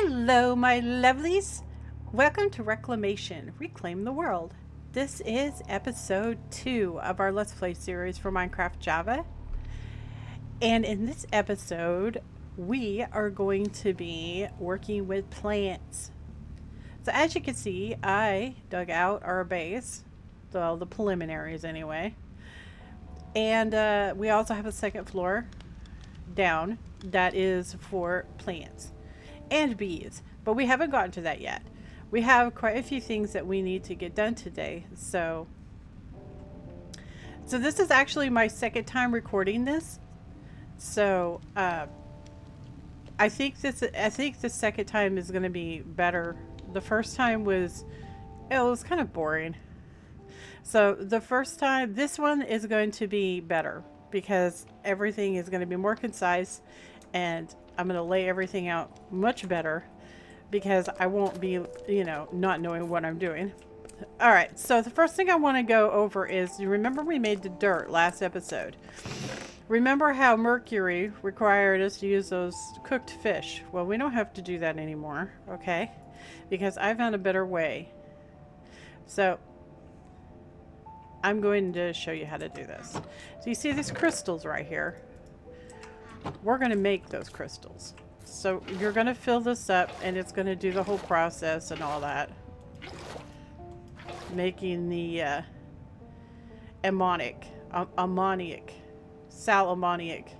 Hello, my lovelies. Welcome to Reclamation, Reclaim the World. This is episode 2 of our Let's Play series for Minecraft Java. And in this episode, we are going to be working with plants. So as you can see, I dug out our base, well, the preliminaries anyway. And we also have a second floor down that is for plants and bees, but we haven't gotten to that yet. We have quite a few things that we need to get done today. So this is actually my second time recording this. So I think the second time is going to be better. The first time was, it was kind of boring. So the first time, this one is going to be better because everything is going to be more concise, and I'm going to lay everything out much better because I won't be, not knowing what I'm doing. All right, so the first thing I want to go over is, you remember we made the dirt last episode. Remember how Mercury required us to use those cooked fish? Well, we don't have to do that anymore, okay? Because I found a better way. So I'm going to show you how to do this. So you see these crystals right here? We're going to make those crystals. So you're going to fill this up, and it's going to do the whole process and all that. Making the sal ammoniac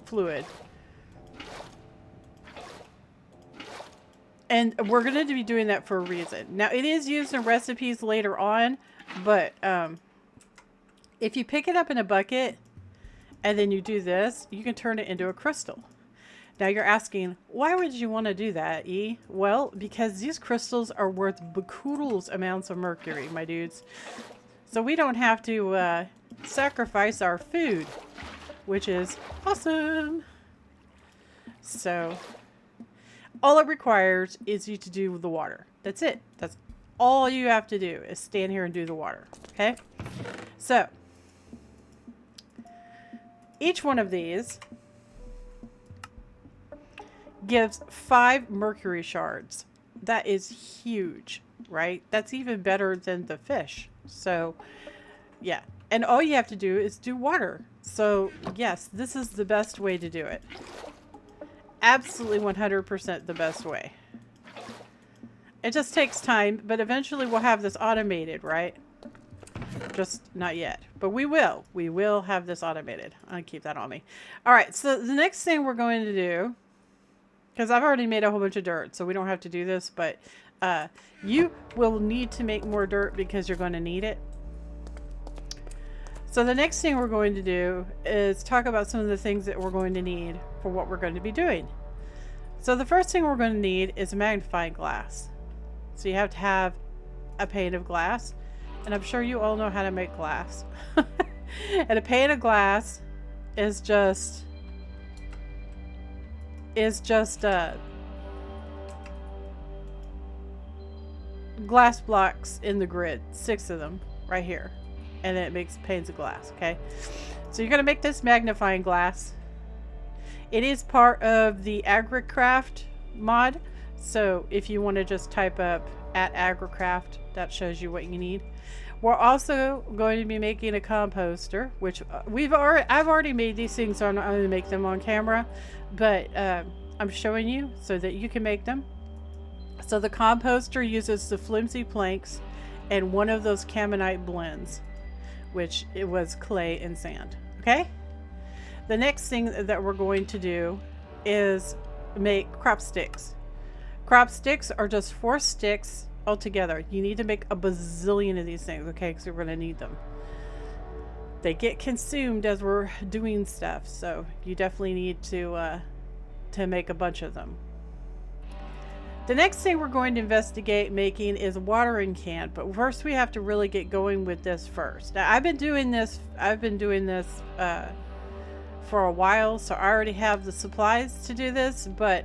fluid. And we're going to be doing that for a reason. Now, it is used in recipes later on, but if you pick it up in a bucket and then you do this, you can turn it into a crystal. Now you're asking, why would you want to do that, E? Well, because these crystals are worth bakoodles amounts of mercury, my dudes. So we don't have to sacrifice our food, which is awesome. So all it requires is you to do the water. That's it. That's all you have to do is stand here and do the water. Okay? So each one of these gives 5 mercury shards. That is huge, right? That's even better than the fish. So yeah. And all you have to do is do water. So yes, this is the best way to do it. Absolutely 100% the best way. It just takes time, but eventually we'll have this automated, right? Just not yet, but we will. We will have this automated. I'll keep that on me. All right, so the next thing we're going to do, because I've already made a whole bunch of dirt, so we don't have to do this, but you will need to make more dirt because you're going to need it. So the next thing we're going to do is talk about some of the things that we're going to need for what we're going to be doing. So the first thing we're going to need is a magnifying glass. So you have to have a pane of glass. And I'm sure you all know how to make glass. And a pane of glass is just glass blocks in the grid, 6 of them right here. And then it makes panes of glass, okay? So you're going to make this magnifying glass. It is part of the AgriCraft mod. So if you want to just type up @AgriCraft, that shows you what you need. We're also going to be making a composter, which I've already made these things, so I'm not going to make them on camera, but I'm showing you so that you can make them. So the composter uses the flimsy planks and one of those caminite blends, which it was clay and sand. Okay? The next thing that we're going to do is make crop sticks. Crop sticks are just 4 sticks altogether. You need to make a bazillion of these things, okay? Because we're going to need them. They get consumed as we're doing stuff, so you definitely need to make a bunch of them. The next thing we're going to investigate making is a watering can, but first we have to really get going with this first. Now I've been doing this for a while, so I already have the supplies to do this, but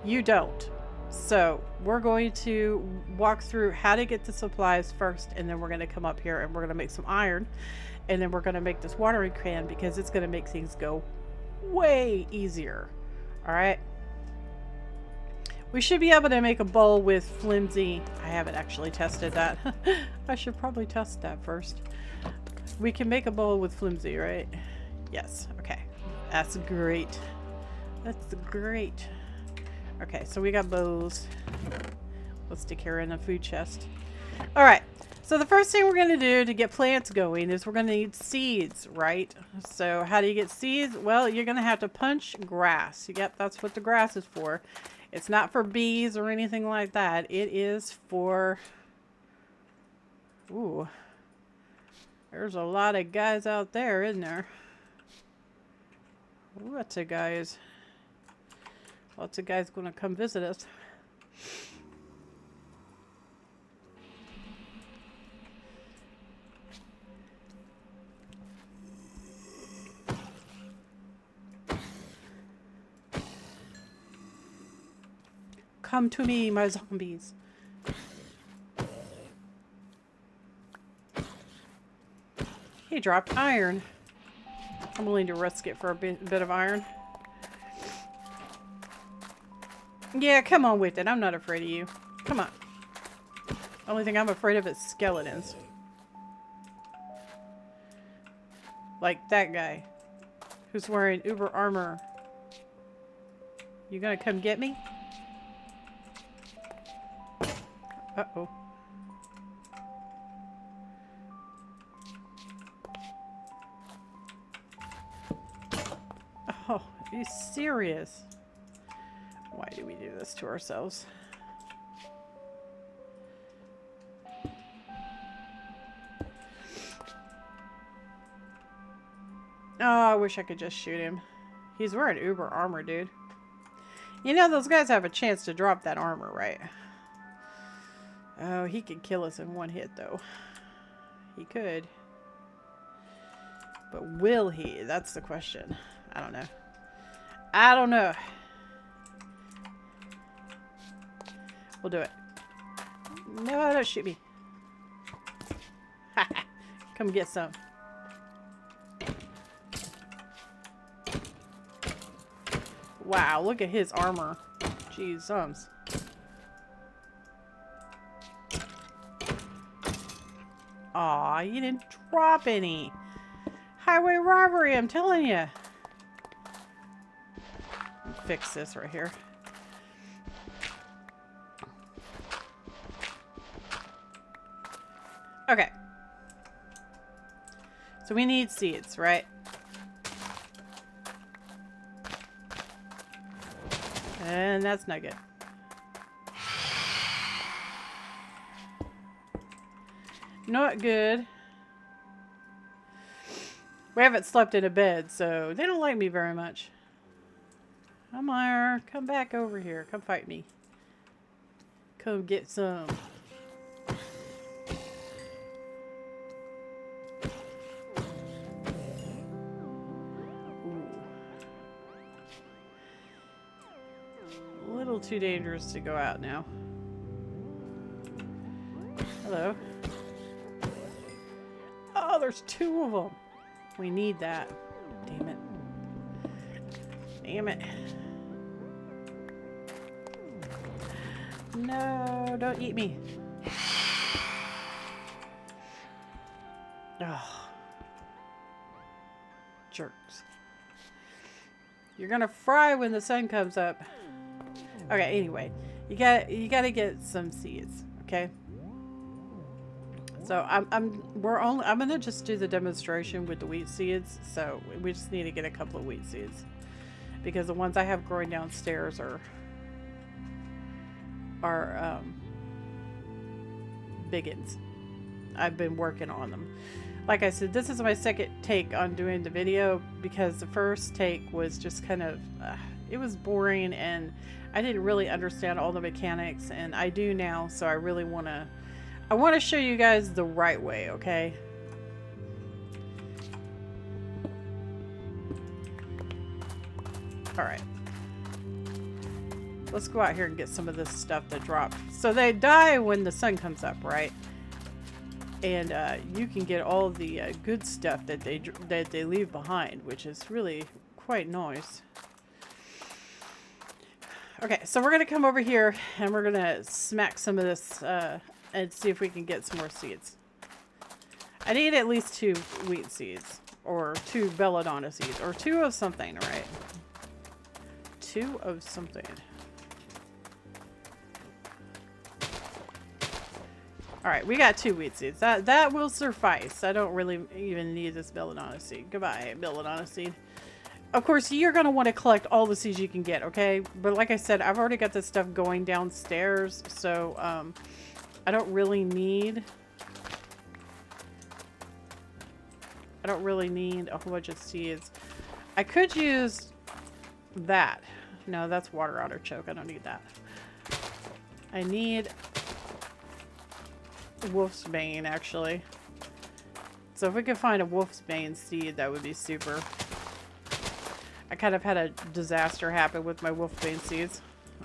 you don't. So we're going to walk through how to get the supplies first, and then we're going to come up here and we're going to make some iron, and then we're going to make this watering can because it's going to make things go way easier. All right. We should be able to make a bowl with flimsy. I haven't actually tested that. I should probably test that first. We can make a bowl with flimsy, right? Yes. Okay. That's great. That's great. Okay, so we got bowls. Let's stick her in a food chest. All right. So the first thing we're going to do to get plants going is we're going to need seeds, right? So how do you get seeds? Well, you're going to have to punch grass. Yep, that's what the grass is for. It's not for bees or anything like that. It is for... Ooh. There's a lot of guys out there, isn't there? Lots of guys. Lots of guys going to come visit us. Come to me, my zombies. He dropped iron. I'm willing to risk it for a bit of iron. Yeah, come on with it. I'm not afraid of you. Come on. Only thing I'm afraid of is skeletons. Like that guy who's wearing uber armor. You gonna come get me? Uh-oh. Oh, are you serious? Why do we do this to ourselves? Oh, I wish I could just shoot him. He's wearing uber armor, dude. You know those guys have a chance to drop that armor, right? Oh, he could kill us in one hit, though. He could. But will he? That's the question. I don't know. I don't know. We'll do it. No, don't shoot me. Come get some. Wow, look at his armor. Jeez, sums. Aw, you didn't drop any. Highway robbery, I'm telling you. Fix this right here. Okay. So we need seeds, right? And that's not good. Not good. We haven't slept in a bed, so they don't like me very much. Come on, come back over here. Come fight me. Come get some. Ooh. A little too dangerous to go out now. Hello. Oh, there's two of them. We need that. Damn it. Damn it. No, don't eat me. Oh. Jerks. You're gonna fry when the sun comes up. Okay, anyway. You gotta get some seeds, okay? So I'm gonna just do the demonstration with the wheat seeds. So we just need to get a couple of wheat seeds because the ones I have growing downstairs are biggins. I've been working on them. Like I said, this is my second take on doing the video because the first take was just kind of it was boring and I didn't really understand all the mechanics, and I do now. So I really want to show you guys the right way, okay? Alright. Let's go out here and get some of this stuff that dropped. So they die when the sun comes up, right? And you can get all the good stuff that they leave behind, which is really quite nice. Okay, so we're going to come over here and we're going to smack some of this and see if we can get some more seeds. I need at least 2 wheat seeds, or 2 belladonna seeds, or 2 of something, right? 2 of something. Alright, we got 2 wheat seeds. That will suffice. I don't really even need this belladonna seed. Goodbye, belladonna seed. Of course, you're going to want to collect all the seeds you can get, okay? But like I said, I've already got this stuff going downstairs, so I don't really need a whole bunch of seeds. I could use that. No, that's water artichoke. I don't need that. I need wolf's bane, actually. So if we could find a wolf's bane seed, that would be super. I kind of had a disaster happen with my wolfsbane seeds.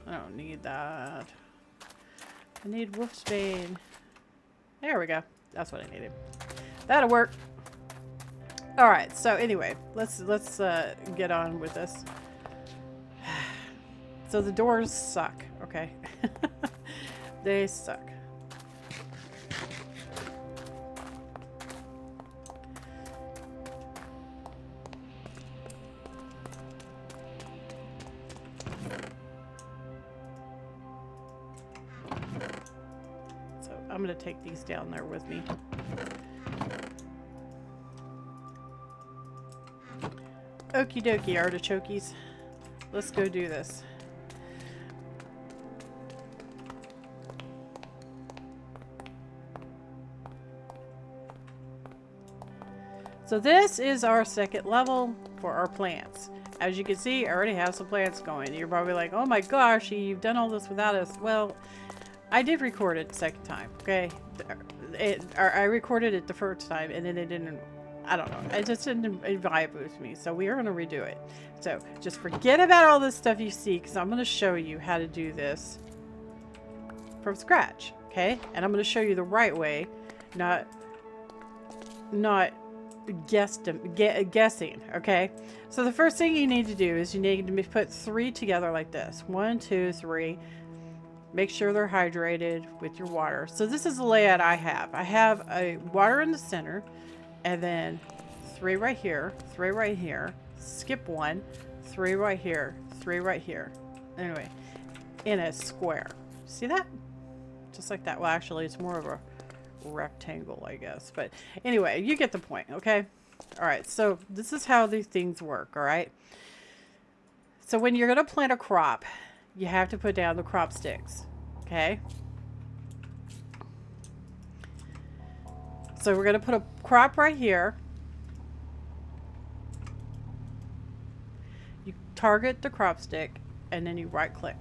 I don't need that. I need wolfsbane. There we go. That's what I needed. That'll work. All right. So anyway, let's get on with this. So the doors suck. Okay. They suck. I'm going to take these down there with me. Okie dokie, artichokes. Let's go do this. So this is our second level for our plants. As you can see, I already have some plants going. You're probably like, oh my gosh, you've done all this without us. Well, I did record it the second time, okay? I recorded it the first time, and then it didn't, I don't know. It just didn't vibe with me, so we are going to redo it. So just forget about all this stuff you see, because I'm going to show you how to do this from scratch, okay? And I'm going to show you the right way, not guessing, okay? So the first thing you need to do is you need to put 3 together like this. 1, 2, 3. Make sure they're hydrated with your water. So this is the layout I have. I have a water in the center, and then 3 right here, 3 right here, skip 1, 3 right here, 3 right here. Anyway, in a square. See that? Just like that. Well, actually, it's more of a rectangle, I guess. But anyway, you get the point, okay? All right, so this is how these things work, all right? So when you're going to plant a crop, you have to put down the crop sticks, okay? So we're going to put a crop right here. You target the crop stick, and then you right click.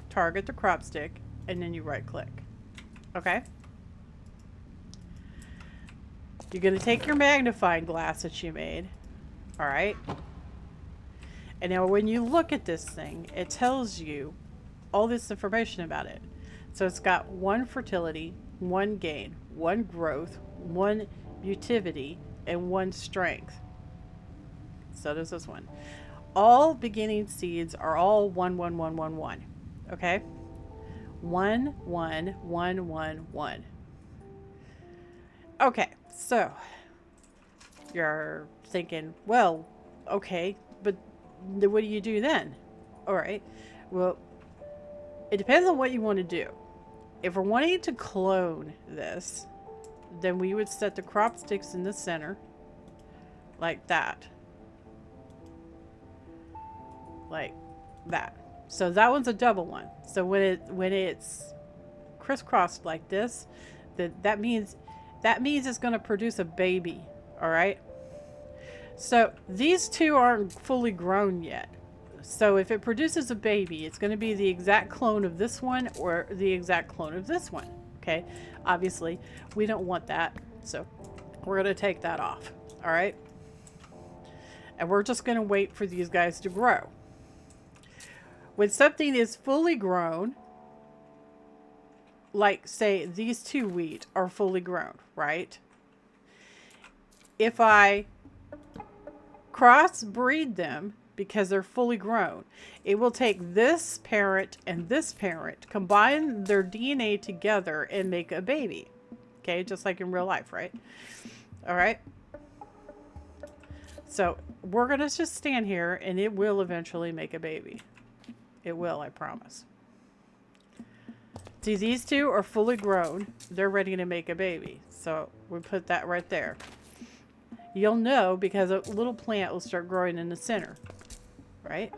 Target the crop stick, and then you right click. Okay? You're going to take your magnifying glass that you made, all right? And now when you look at this thing, it tells you all this information about it. So it's got 1 fertility, 1 gain, 1 growth, 1 mutivity, and 1 strength. So does this one. All beginning seeds are all 1, 1, 1, 1, 1. Okay? 1, 1, 1, 1, 1. Okay, so you're thinking, well, okay, but what do you do then? All right. Well, it depends on what you want to do. If we're wanting to clone this, then we would set the crop sticks in the center like that. Like that. So that one's a double one. So when it's crisscrossed like this, that means it's going to produce a baby, all right? So these 2 aren't fully grown yet. So if it produces a baby, it's going to be the exact clone of this one or the exact clone of this one. Okay. Obviously, we don't want that. So we're going to take that off. All right. And we're just going to wait for these guys to grow. When something is fully grown, like say these 2 wheat are fully grown, right? If I crossbreed them because they're fully grown. It will take this parent and this parent, combine their DNA together and make a baby. Okay, just like in real life, right? All right. So we're going to just stand here and it will eventually make a baby. It will, I promise. See, these two are fully grown. They're ready to make a baby. So we put that right there. You'll know because a little plant will start growing in the center, right?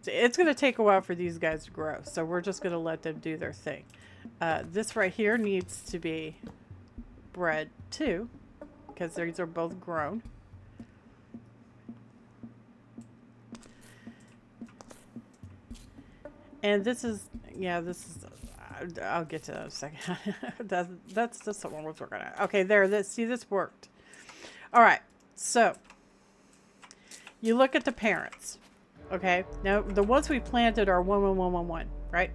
So it's going to take a while for these guys to grow. So we're just going to let them do their thing. This right here needs to be bred too, because these are both grown. And this is, yeah, this is, I'll get to that in a second. that's just what we're working on. Okay, there, see, this worked. All right, so you look at the parents. Okay, now the ones we planted are 11111, right?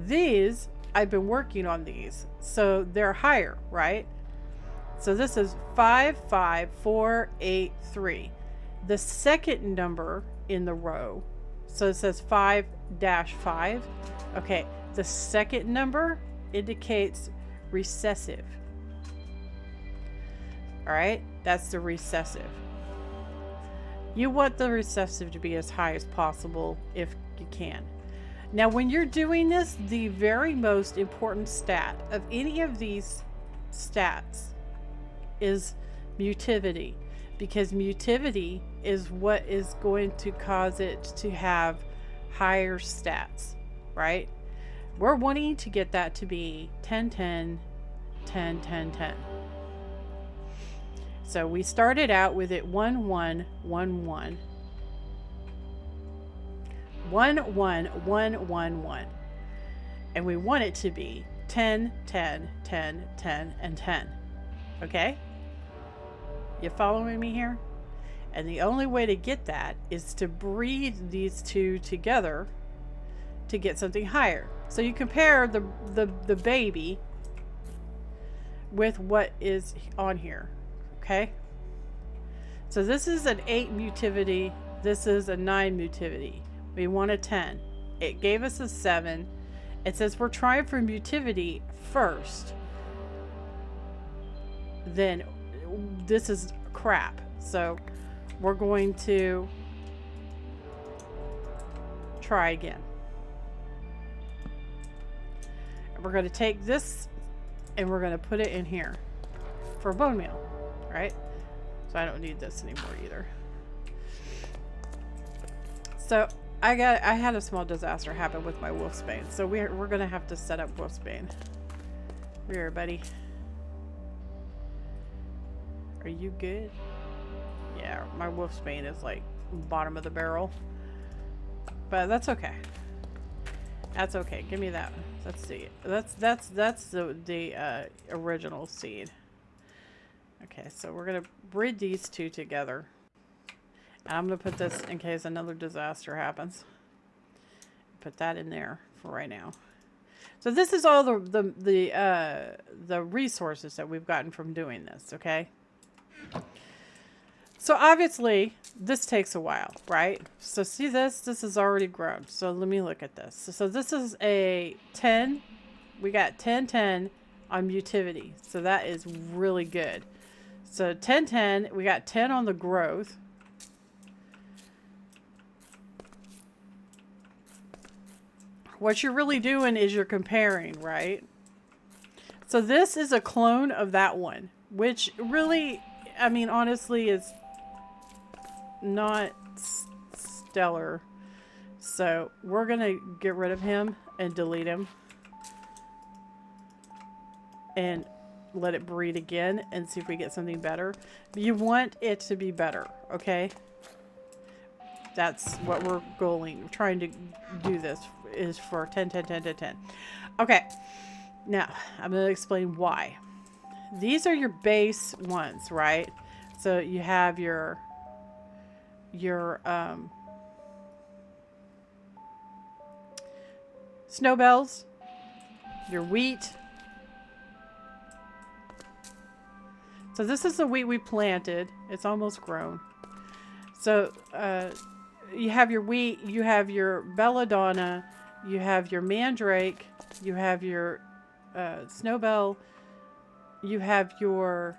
These, I've been working on these, so they're higher, right? So this is 55483. The second number in the row, so it says 5-5. Okay, the second number indicates recessive. All right, that's the recessive. You want the recessive to be as high as possible if you can. Now, when you're doing this, the very most important stat of any of these stats is mutivity, because mutivity is what is going to cause it to have higher stats, right? We're wanting to get that to be 10, 10, 10, 10, 10. So we started out with it 1, 1, 1, 1. 1, 1, 1, 1, 1. And we want it to be 10, 10, 10, 10, and 10. Okay? You following me here? And the only way to get that is to breed these two together to get something higher. So you compare the baby with what is on here. Okay? So this is an 8 mutivity. This is a 9 mutivity. We want a 10. It gave us a 7. It says we're trying for mutivity first. Then this is crap. So we're going to try again. And we're going to take this and we're going to put it in here for bone meal, right? So I don't need this anymore either. So I had a small disaster happen with my wolfsbane, so we're gonna have to set up wolfsbane. Come here, buddy. Are you good? Yeah, my wolfsbane is like bottom of the barrel, but that's okay. That's okay. Give me that. Let's see. That's the original seed. Okay, so we're gonna breed these two together. And I'm going to put this in case another disaster happens. Put that in there for right now. So this is all the resources that we've gotten from doing this, okay? So obviously, this takes a while, right? So see this? This is already grown. So let me look at this. So this is a 10. We got 10, 10 on mutivity. So that is really good. So 10, 10. We got 10 on the growth. What you're really doing is you're comparing, right? So this is a clone of that one, which really, I mean, honestly, is not stellar. So we're going to get rid of him and delete him. And let it breed again and see if we get something better. You want it to be better, okay? That's what we're trying to do this is for 10, 10, 10, 10, 10. Okay, now I'm going to explain why. These are your base ones, right? So you have your snowbells, your wheat, So this is the wheat we planted. It's almost grown. So you have your wheat, you have your belladonna, you have your mandrake, you have your snowbell, you have your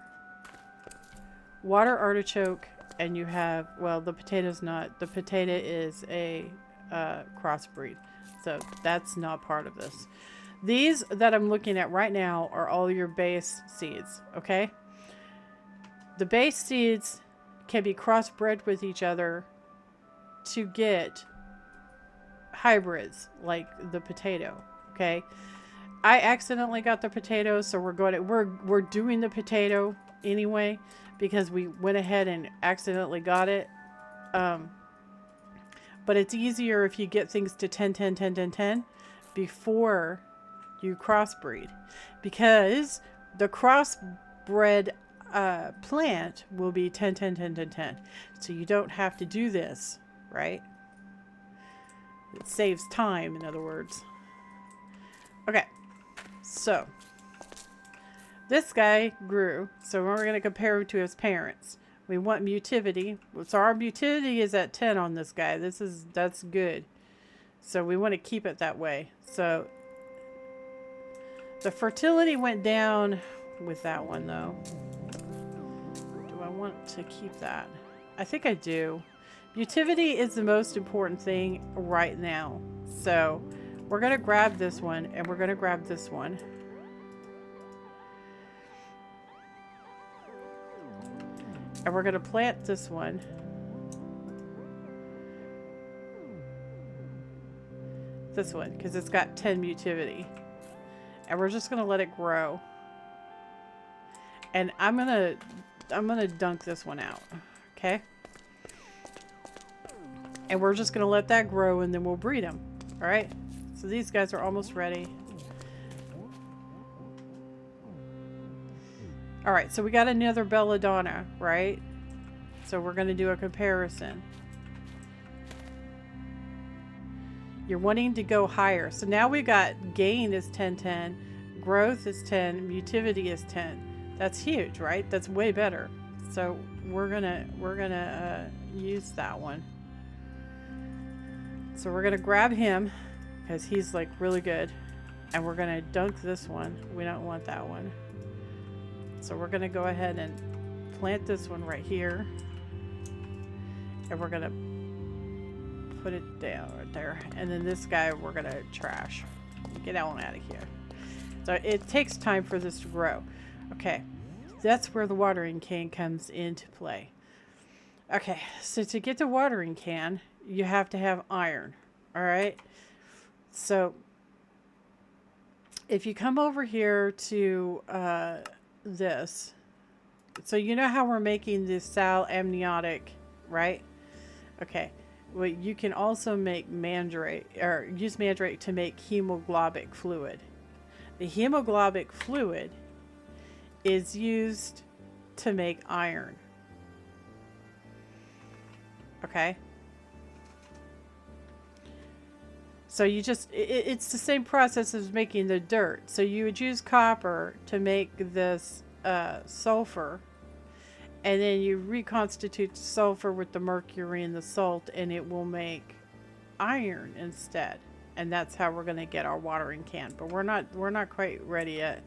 water artichoke, and you have, well, the potato's not. The potato is a crossbreed. So that's not part of this. These that I'm looking at right now are all your base seeds, okay? The base seeds can be crossbred with each other to get hybrids like the potato, okay? I accidentally got the potato, so we're doing the potato anyway because we went ahead and accidentally got it. But it's easier if you get things to 10, 10, 10, 10, 10 before you crossbreed, because the crossbred plant will be 10, 10, 10, 10, 10. So you don't have to do this, right? It saves time, in other words. Okay, so this guy grew, so we're going to compare him to his parents. We want mutivity. So our mutivity is at 10 on this guy. That's good. So we want to keep it that way. So the fertility went down with that one, though. Do I want to keep that? I think I do. Mutivity is the most important thing right now. So we're going to grab this one, and we're going to grab this one. And we're going to plant this one. This one, because it's got 10 mutivity. And we're just going to let it grow. And I'm going to dunk this one out. Okay? And we're just going to let that grow, and then we'll breed them. All right? So these guys are almost ready. All right, so we got another belladonna, right? So we're going to do a comparison. You're wanting to go higher. So now we got gain is 10, 10, growth is 10, mutivity is 10. That's huge, right? That's way better. So we're gonna use that one. So we're gonna grab him because he's like really good, and we're gonna dunk this one. We don't want that one. So we're going to go ahead and plant this one right here. And we're going to put it down right there. And then this guy we're going to trash. Get that one out of here. So it takes time for this to grow. Okay. That's where the watering can comes into play. Okay. So to get the watering can, you have to have iron. All right. So if you come over here to this, so you know how we're making this sal amniotic, right? Okay, well, you can also make mandrake, or use mandrake to make hemoglobic fluid. The hemoglobic fluid is used to make iron. Okay, so you just, it's the same process as making the dirt. So you would use copper to make this sulfur, and then you reconstitute the sulfur with the mercury and the salt, and it will make iron instead. And that's how we're going to get our watering can. But we're not quite ready yet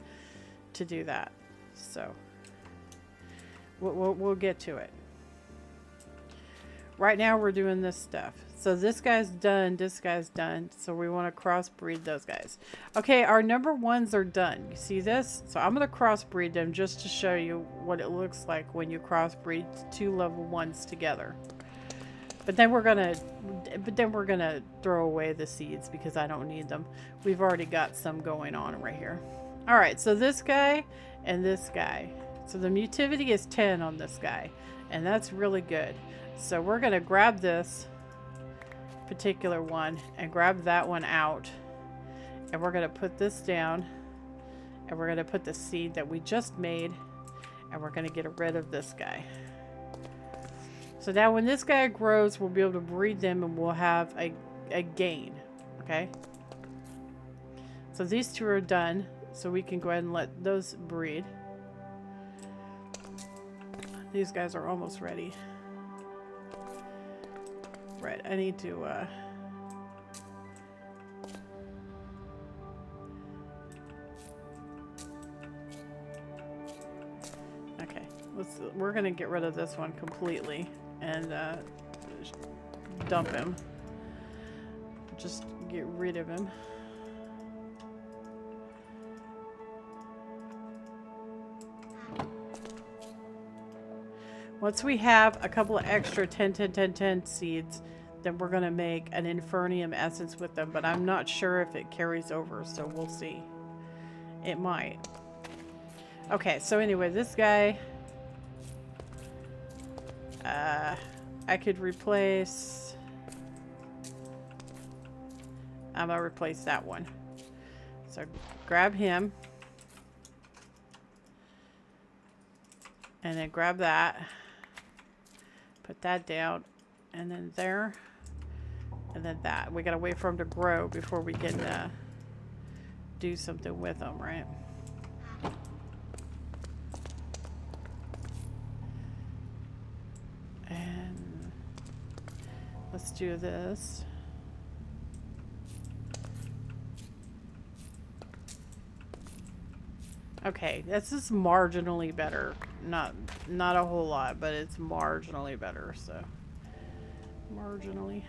to do that. So we'll get to it. Right now we're doing this stuff. So this guy's done, this guy's done. So we want to crossbreed those guys. Okay, our number ones are done. You see this? So I'm going to crossbreed them just to show you what it looks like when you crossbreed two level ones together. But then we're gonna throw away the seeds because I don't need them. We've already got some going on right here. All right, so this guy and this guy. So the mutivity is 10 on this guy, and that's really good. So we're gonna grab this particular one and grab that one out, and we're gonna put this down, and we're gonna put the seed that we just made, and we're gonna get rid of this guy. So now when this guy grows, we'll be able to breed them, and we'll have a gain. Okay, so these two are done, so we can go ahead and let those breed. These guys are almost ready. Right, I need to okay, we're gonna get rid of this one completely and dump him. Just get rid of him. Once we have a couple of extra 10 seeds, then we're going to make an Infernium essence with them, but I'm not sure if it carries over, so we'll see. It might. Okay, so anyway, this guy, I could replace, I'm going to replace that one. So grab him, and then grab that. Put that down, and then there, and then that. We gotta wait for them to grow before we can do something with them, right? And let's do this. Okay, this is marginally better. Not a whole lot, but it's marginally better, so. Marginally.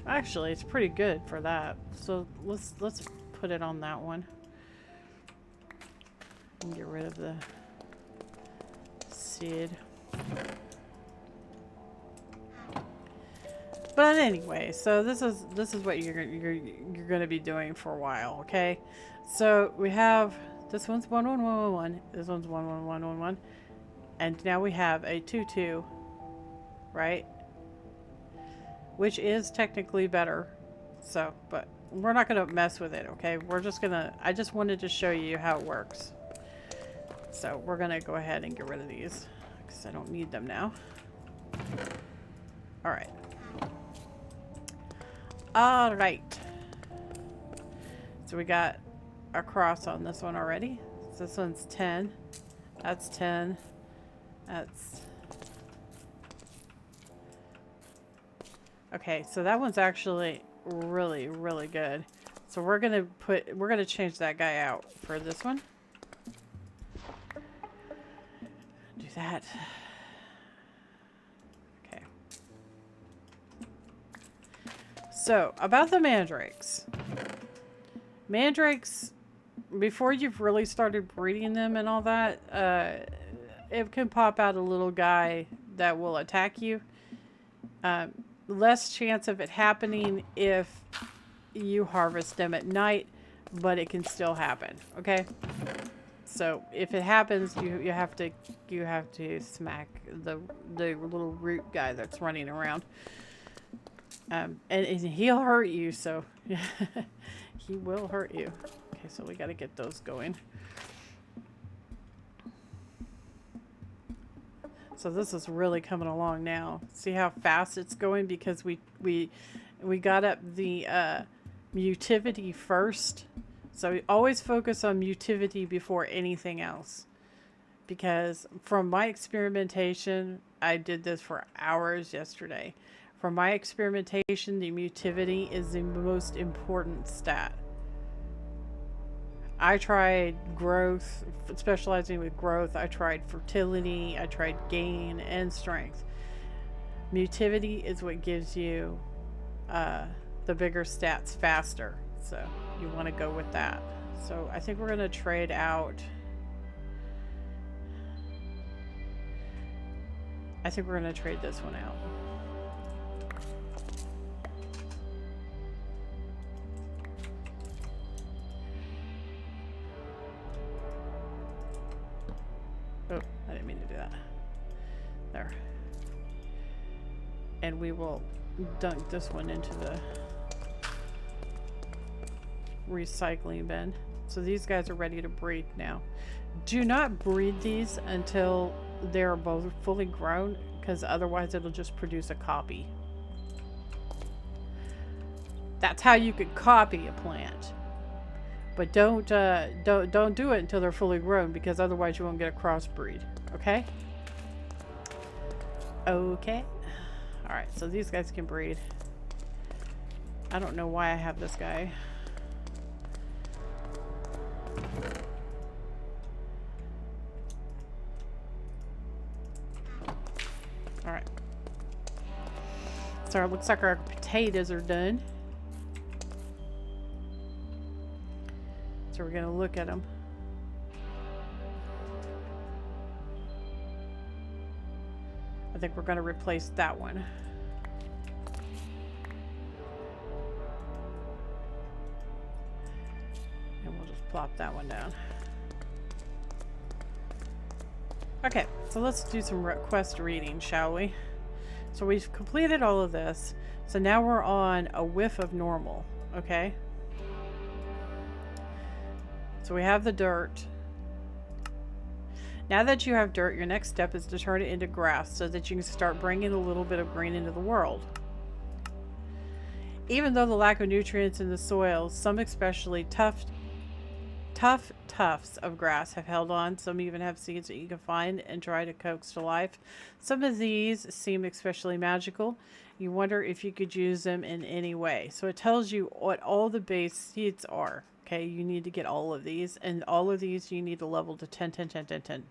Actually, it's pretty good for that. So let's put it on that one. And get rid of the seed. But anyway, so this is what you're going to be doing for a while, okay? So we have this one's 11111, this one's 11111, and now we have a 2-2, right? Which is technically better. So, but we're not going to mess with it, okay? We're just going to, I just wanted to show you how it works. So we're going to go ahead and get rid of these because I don't need them now. All right. All right. So we got a cross on this one already. So this one's 10. That's 10. That's... Okay, so that one's actually really, really good. So we're going to change that guy out for this one. Do that. Okay. So, about the mandrakes. Mandrakes, before you've really started breeding them and all that, it can pop out a little guy that will attack you. Less chance of it happening if you harvest them at night, but it can still happen, okay? So if it happens, you have to smack the little root guy that's running around, and he'll hurt you. So he will hurt you. Okay, so we got to get those going. So this is really coming along now. See how fast it's going because we got up the mutivity first. So we always focus on mutivity before anything else. Because from my experimentation, I did this for hours yesterday. From my experimentation, the mutivity is the most important stat. I tried growth, specializing with growth. I tried fertility. I tried gain and strength. Mutivity is what gives you the bigger stats faster. So you want to go with that. So I think we're going to trade out. I think we're going to trade this one out. Oh, I didn't mean to do that. There. And we will dunk this one into the recycling bin. So these guys are ready to breed now. Do not breed these until they're both fully grown, because otherwise it'll just produce a copy. That's how you could copy a plant. But don't do it until they're fully grown, because otherwise you won't get a crossbreed. Okay? Okay. Alright, so these guys can breed. I don't know why I have this guy. Alright. So it looks like our potatoes are done. So we're going to look at them. I think we're going to replace that one. And we'll just plop that one down. Okay, so let's do some request reading, shall we? So we've completed all of this. So now we're on a whiff of normal, okay? So we have the dirt. Now that you have dirt, your next step is to turn it into grass so that you can start bringing a little bit of green into the world. Even though the lack of nutrients in the soil, some especially tough tufts of grass have held on. Some even have seeds that you can find and try to coax to life. Some of these seem especially magical. You wonder if you could use them in any way. So it tells you what all the base seeds are. Okay, you need to get all of these, and all of these you need to level to 10, 10, 10, 10, 10.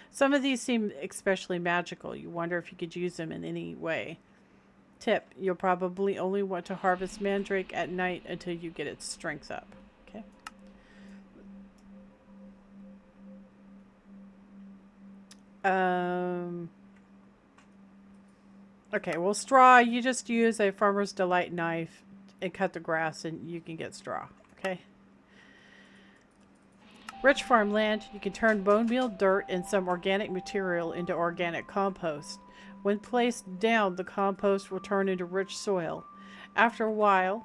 Some of these seem especially magical. You wonder if you could use them in any way. Tip, you'll probably only want to harvest mandrake at night until you get its strength up. Okay. Okay, well, straw, you just use a Farmer's Delight knife and cut the grass and you can get straw. Okay. Rich farmland, you can turn bone meal, dirt, and some organic material into organic compost. When placed down, the compost will turn into rich soil. After a while,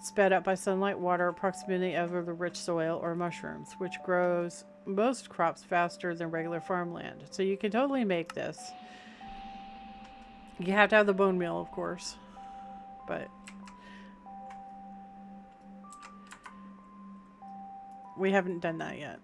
sped up by sunlight, water, or proximity of the rich soil, or mushrooms, which grows most crops faster than regular farmland. So you can totally make this. You have to have the bone meal, of course, but we haven't done that yet.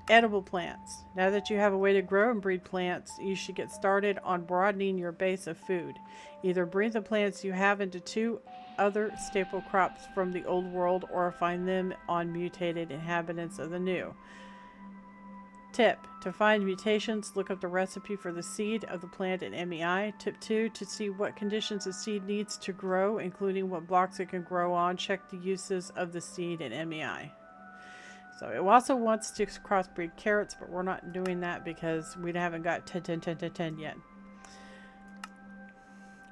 Edible plants. Now that you have a way to grow and breed plants, you should get started on broadening your base of food. Either breed the plants you have into 2 other staple crops from the old world, or find them on mutated inhabitants of the new. Tip, to find mutations, look up the recipe for the seed of the plant in MEI. Tip 2, to see what conditions the seed needs to grow, including what blocks it can grow on, check the uses of the seed in MEI. So it also wants to crossbreed carrots, but we're not doing that because we haven't got 10, 10, 10, 10, 10 yet.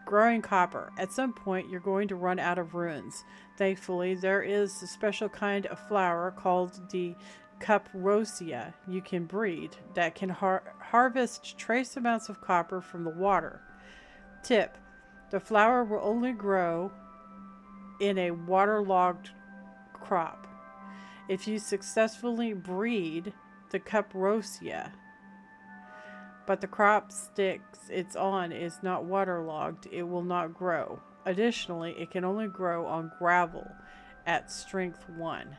Growing copper. At some point, you're going to run out of runes. Thankfully, there is a special kind of flower called the cuprosia you can breed that can harvest trace amounts of copper from the water. Tip, the flower will only grow in a waterlogged crop. If you successfully breed the cuprosia, but the crop sticks it's on is not waterlogged, it will not grow. Additionally, it can only grow on gravel at strength 1.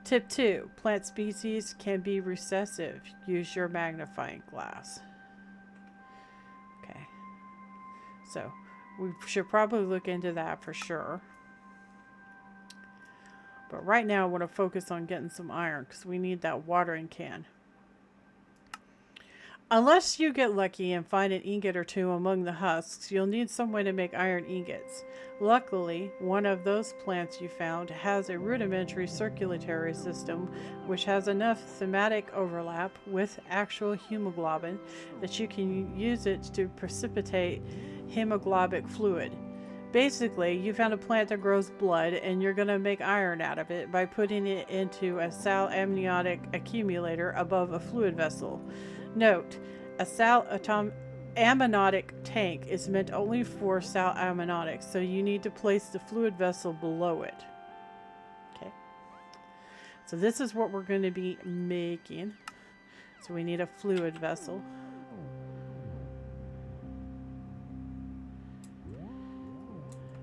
Tip 2. Plant species can be recessive. Use your magnifying glass. Okay. So, we should probably look into that for sure. But right now I want to focus on getting some iron because we need that watering can. Unless you get lucky and find an ingot or 2 among the husks, you'll need some way to make iron ingots. Luckily, one of those plants you found has a rudimentary circulatory system which has enough thematic overlap with actual hemoglobin that you can use it to precipitate hemoglobic fluid. Basically, you found a plant that grows blood and you're going to make iron out of it by putting it into a sal amniotic accumulator above a fluid vessel. Note, a sal ammoniotic tank is meant only for sal ammonitic, so you need to place the fluid vessel below it. Okay. So this is what we're going to be making. So we need a fluid vessel.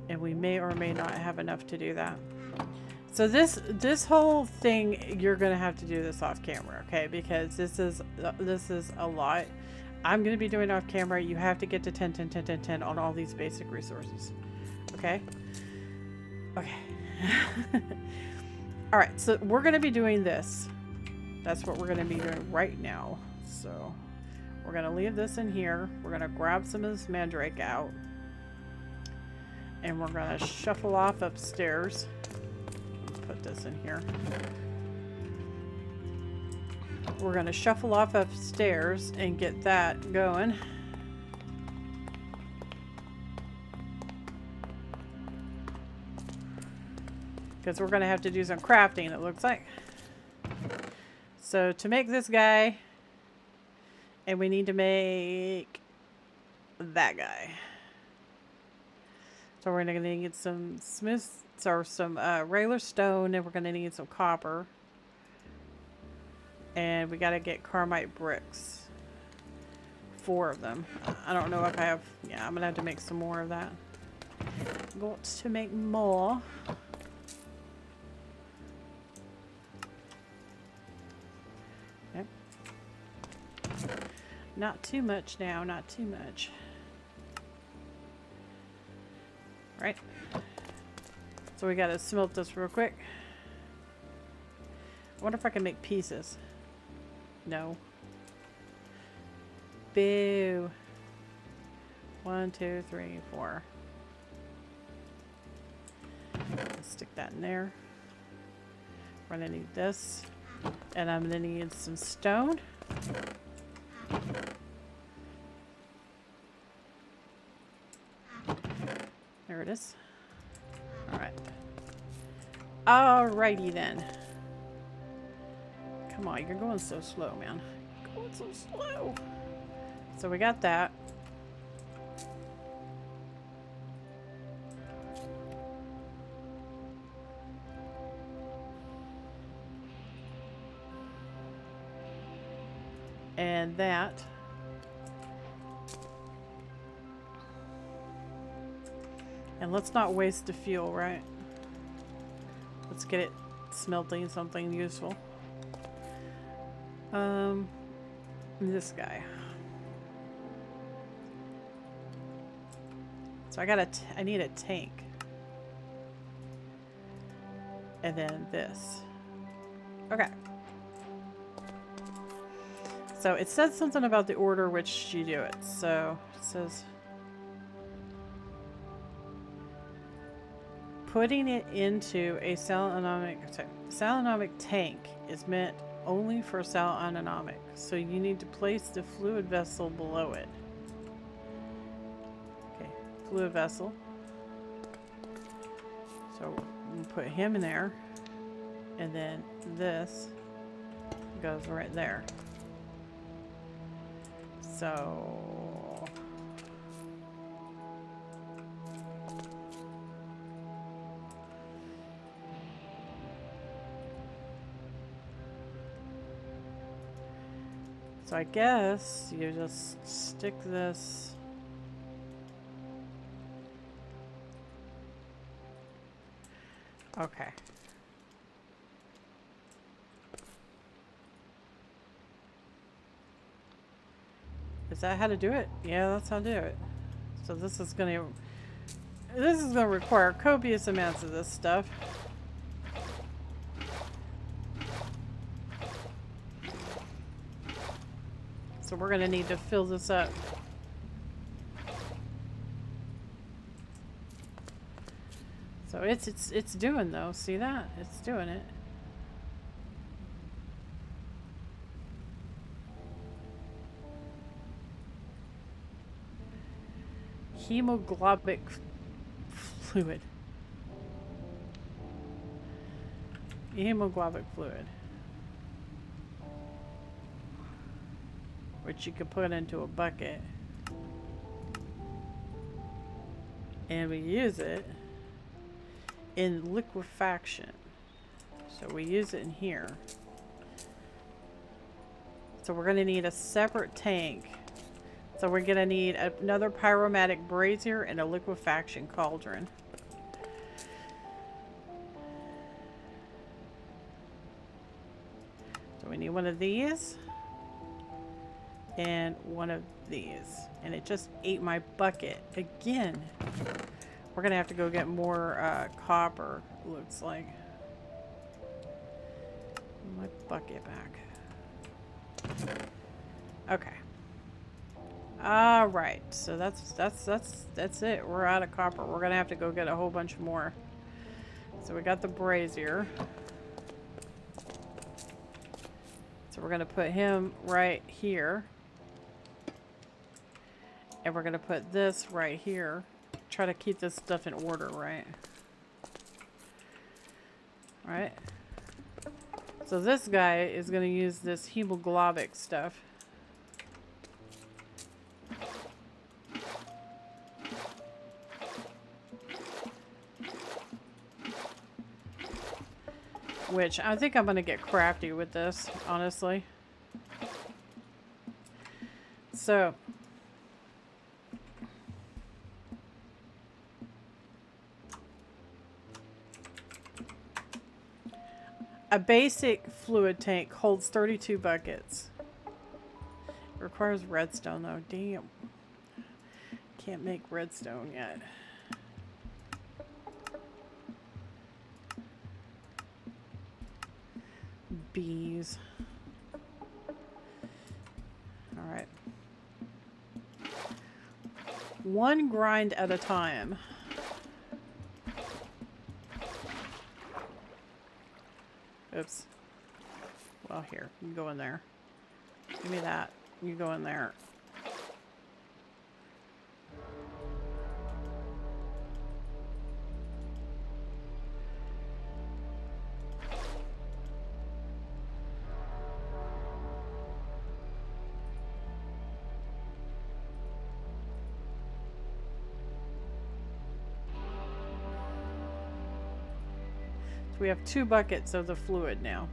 And we may or may not have enough to do that. So this whole thing, you're going to have to do this off camera, okay? Because this is a lot. I'm going to be doing it off camera. You have to get to 10, 10, 10, 10, 10 on all these basic resources. Okay? Okay. All right, so we're going to be doing this. That's what we're going to be doing right now. So we're going to leave this in here. We're going to grab some of this mandrake out. And we're going to shuffle off upstairs. Put this in here. We're going to shuffle off upstairs and get that going. Because we're going to have to do some crafting, it looks like. So to make this guy, and we need to make that guy. So we're going to need some smooth, or some regular stone, and we're going to need some copper. And we got to get Carmite bricks. 4 of them. I don't know if I have... Yeah, I'm going to have to make some more of that. Got to make more. Okay. Not too much now. Not too much. Right. So we got to smelt this real quick. I wonder if I can make pieces. No. Boo. 1, 2, 3, 4. Let's stick that in there. We're gonna need this. And I'm gonna need some stone. There it is. Alright. Alrighty then. Come on, you're going so slow, man. You're going so slow. So we got that. And that. And let's not waste the fuel, right? Let's get it smelting something useful. This guy. So I need a tank. And then this. Okay. So it says something about the order which you do it. So it says putting it into a salonomic tank is meant only for salonomic. So you need to place the fluid vessel below it. Okay, fluid vessel. So we'll put him in there. And then this goes right there. So I guess you just stick this okay. Is that how to do it? Yeah, that's how to do it. So this is gonna require copious amounts of this stuff. So we're gonna need to fill this up. So it's doing though. See that? It's doing it. Hemoglobin fluid. Hemoglobin fluid. Which you could put into a bucket. and we use it in liquefaction. So we use it in here. So we're going to need a separate tank. So we're going to need another pyromatic brazier and a liquefaction cauldron. So we need one of these and one of these. And it just ate my bucket again. We're going to have to go get more copper, looks like. My bucket back. Okay. All right. So that's it. We're out of copper. We're gonna have to go get a whole bunch more. So we got the brazier. So we're gonna put him right here, and we're gonna put this right here. Try to keep this stuff in order, right? Right. So this guy is going to use this hemoglobin stuff. Which I think I'm going to get crafty with this, honestly. So a basic fluid tank holds 32 buckets. It requires redstone though. Damn. Can't make redstone yet. Bees. Alright. One grind at a time. Oops. Well, here. You go in there. Give me that. You go in there. So we have 2 buckets of the fluid now.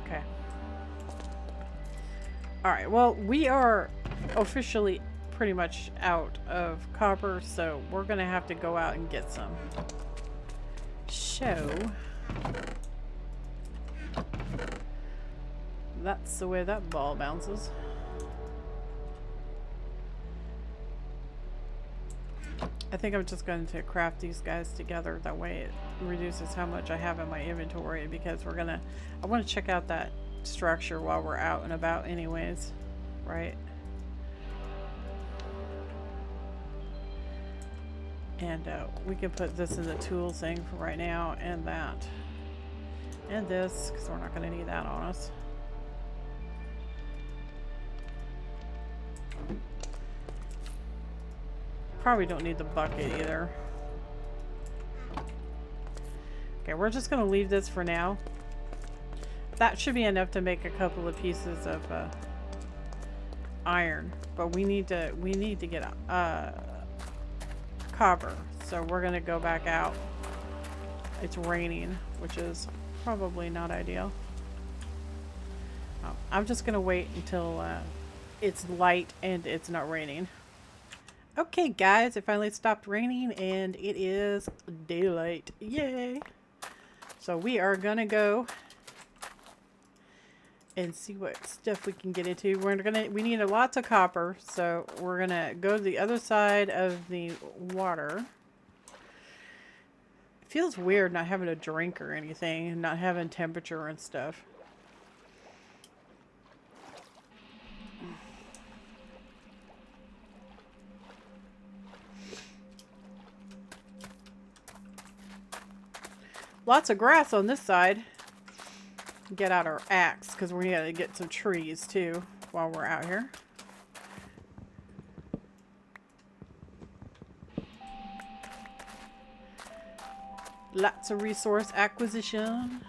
Okay. Alright, well, we are officially pretty much out of copper, so we're gonna have to go out and get some. So that's the way that ball bounces. I think I'm just going to craft these guys together. That way it reduces how much I have in my inventory, because I want to check out that structure while we're out and about anyways, right? And we can put this in the tool thing for right now, and that. And this, because we're not going to need that on us. Probably don't need the bucket either. Okay, we're just going to leave this for now. That should be enough to make a couple of pieces of iron, but we need to get copper. So we're going to go back out. It's raining, which is probably not ideal. I'm just going to wait until it's light and it's not raining. Okay guys, it finally stopped raining and it is daylight. Yay! So we are gonna go and see what stuff we can get into. We need lots of copper, so we're gonna go to the other side of the water. It feels weird not having a drink or anything, not having temperature and stuff. Lots of grass on this side. Get out our axe because we're going to get some trees too while we're out here. Lots of resource acquisition.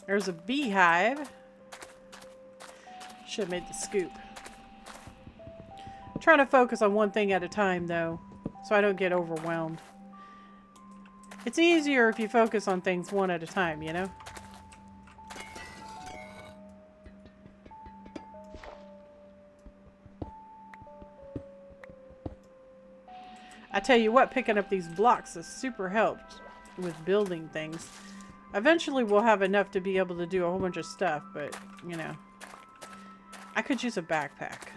There's a beehive. Should have made the scoop. I'm trying to focus on one thing at a time though, so I don't get overwhelmed. It's easier if you focus on things one at a time, you know? I tell you what, picking up these blocks has super helped with building things. Eventually we'll have enough to be able to do a whole bunch of stuff, but, you know. I could use a backpack.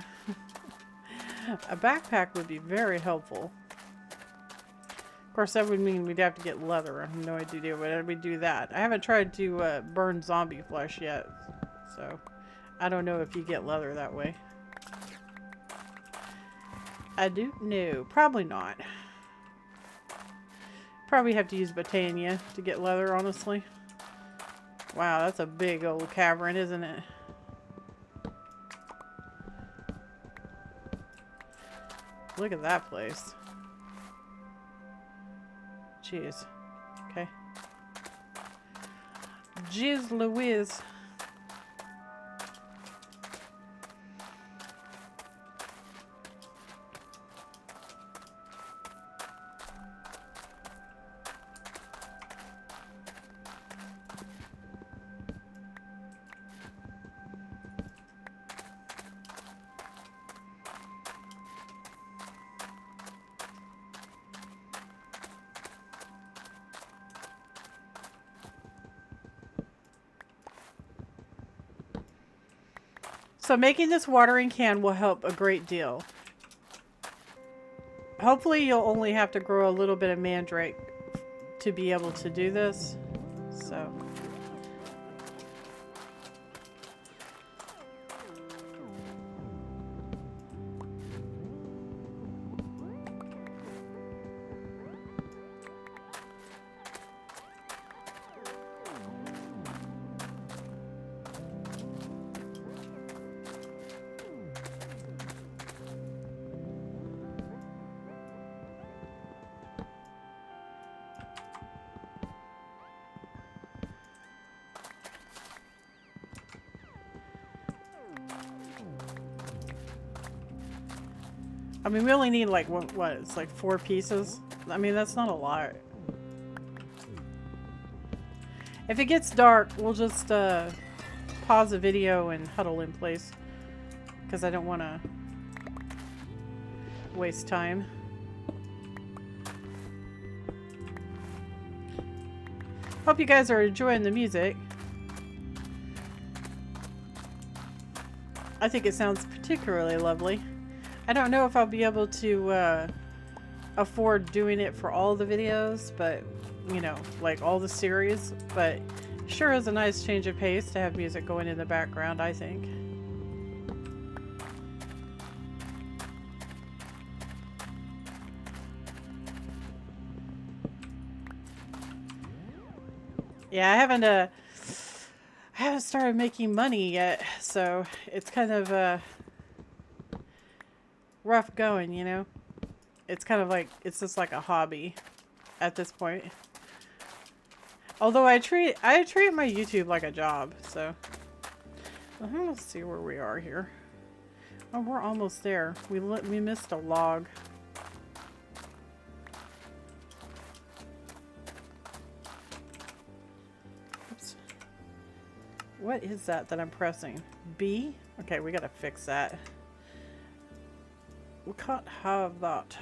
A backpack would be very helpful. Of course, that would mean we'd have to get leather. I have no idea why we do that. I haven't tried to burn zombie flesh yet, so I don't know if you get leather that way. I do? No, probably not. Probably have to use Botania to get leather, honestly. Wow, that's a big old cavern, isn't it? Look at that place. Jeez. Okay. Jeez Louise. So making this watering can will help a great deal. Hopefully you'll only have to grow a little bit of mandrake to be able to do this. So. I mean, we only need like, what, it's like 4 pieces? I mean, that's not a lot. If it gets dark, we'll just pause the video and huddle in place. Because I don't want to waste time. Hope you guys are enjoying the music. I think it sounds particularly lovely. I don't know if I'll be able to afford doing it for all the videos, but, you know, like all the series, but sure is a nice change of pace to have music going in the background, I think. Yeah, I haven't started making money yet, so it's kind of rough going, you know. It's kind of like, it's just like a hobby at this point. Although I treat my YouTube like a job, so. Let's see where we are here. Oh, we're almost there. We missed a log. Oops. What is that I'm pressing? B? Okay, we gotta fix that. We can't have that.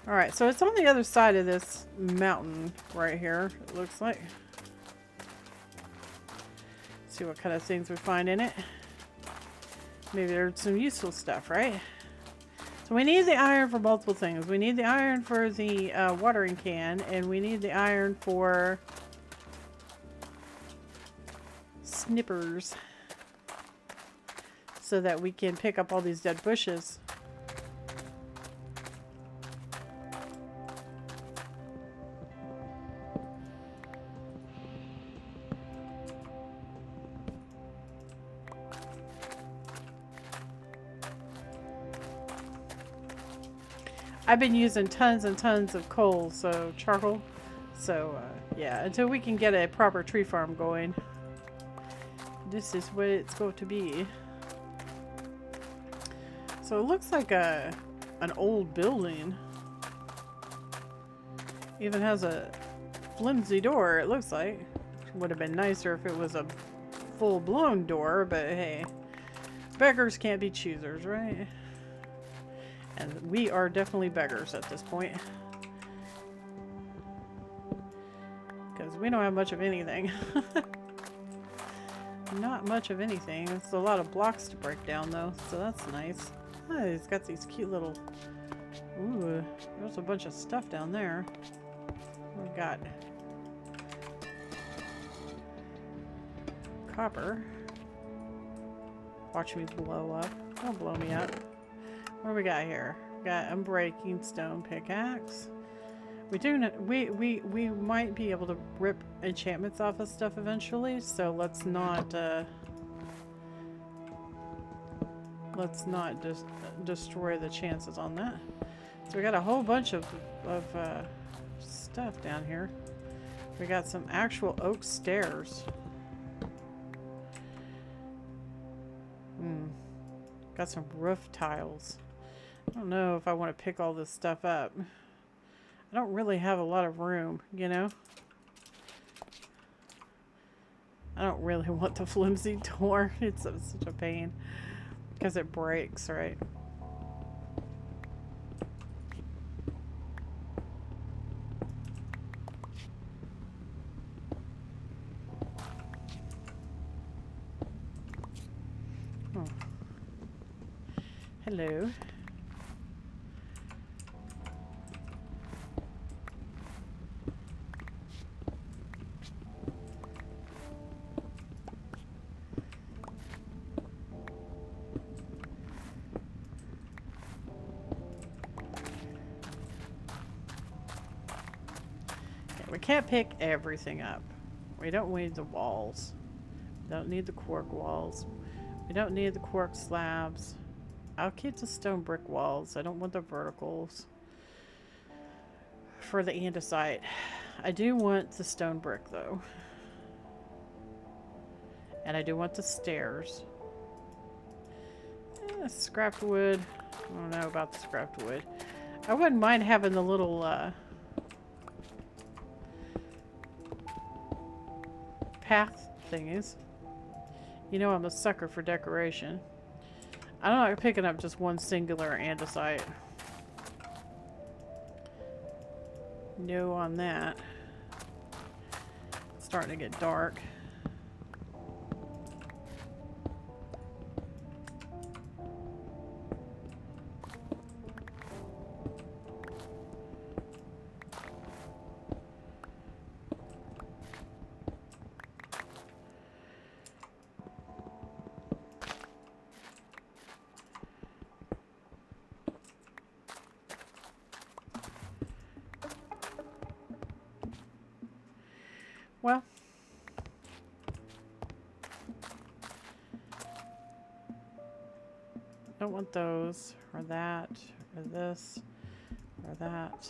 Alright, so it's on the other side of this mountain right here, it looks like. See what kind of things we find in it. Maybe there's some useful stuff, right? So we need the iron for multiple things. We need the iron for the watering can, and we need the iron for snippers so that we can pick up all these dead bushes. I've been using tons and tons of coal, so charcoal. So yeah, until we can get a proper tree farm going, this is what it's going to be. So it looks like an old building. Even has a flimsy door, it looks like. Would have been nicer if it was a full-blown door, but hey, beggars can't be choosers, right? And we are definitely beggars at this point. Because we don't have much of anything. Not much of anything. It's a lot of blocks to break down though, so that's nice. Oh, he's got these cute little... Ooh, there's a bunch of stuff down there. We've got... copper. Watch me blow up. Don't blow me up. What do we got here? We got unbreaking stone pickaxe. We might be able to rip enchantments off of stuff eventually, so let's not just destroy the chances on that. So we got a whole bunch of stuff down here. We got some actual oak stairs. Got some roof tiles. I don't know if I want to pick all this stuff up. I don't really have a lot of room, you know? I don't really want the flimsy door. It's such a pain. Because it breaks, right? Oh. Hello. We can't pick everything up. We don't need the walls. We don't need the cork walls. We don't need the cork slabs. I'll keep the stone brick walls. I don't want the verticals for the andesite. I do want the stone brick though. And I do want the stairs. Scrapped wood. I don't know about the scrapped wood. I wouldn't mind having the little path thingies. You know I'm a sucker for decoration. I'm not picking up just one singular andesite. No on that. It's starting to get dark. Well, don't want those, or that, or this, or that.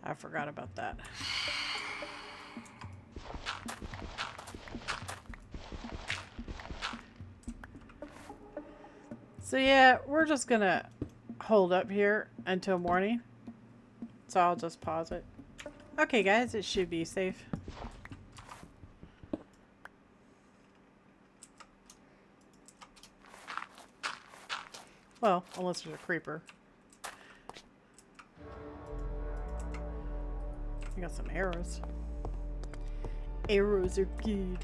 I forgot about that. So yeah, we're just gonna hold up here until morning. So I'll just pause it. Okay guys, it should be safe. Well, unless there's a creeper. got some arrows. Arrows are good.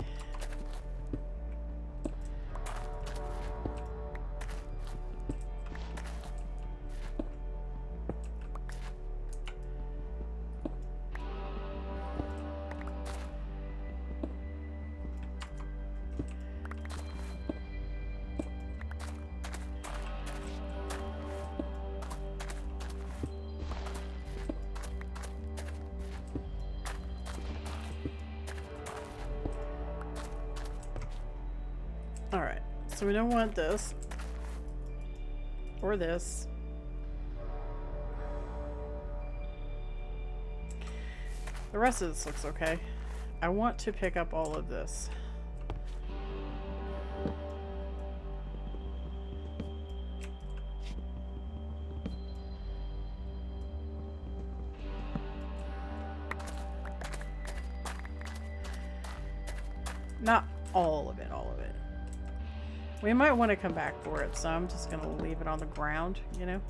Alright, so we don't want this. Or this. The rest of this looks okay. I want to pick up all of this. Not all of it, all of it. We might want to come back for it, so I'm just going to leave it on the ground, you know?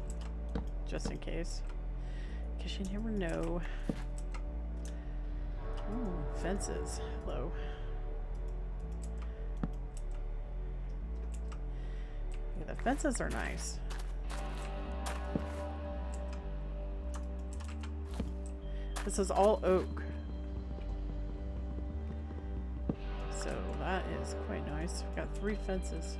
Just in case. Because you never know. Ooh, fences. Hello. Yeah, the fences are nice. This is all oak. So that is quite nice. We've got 3 fences.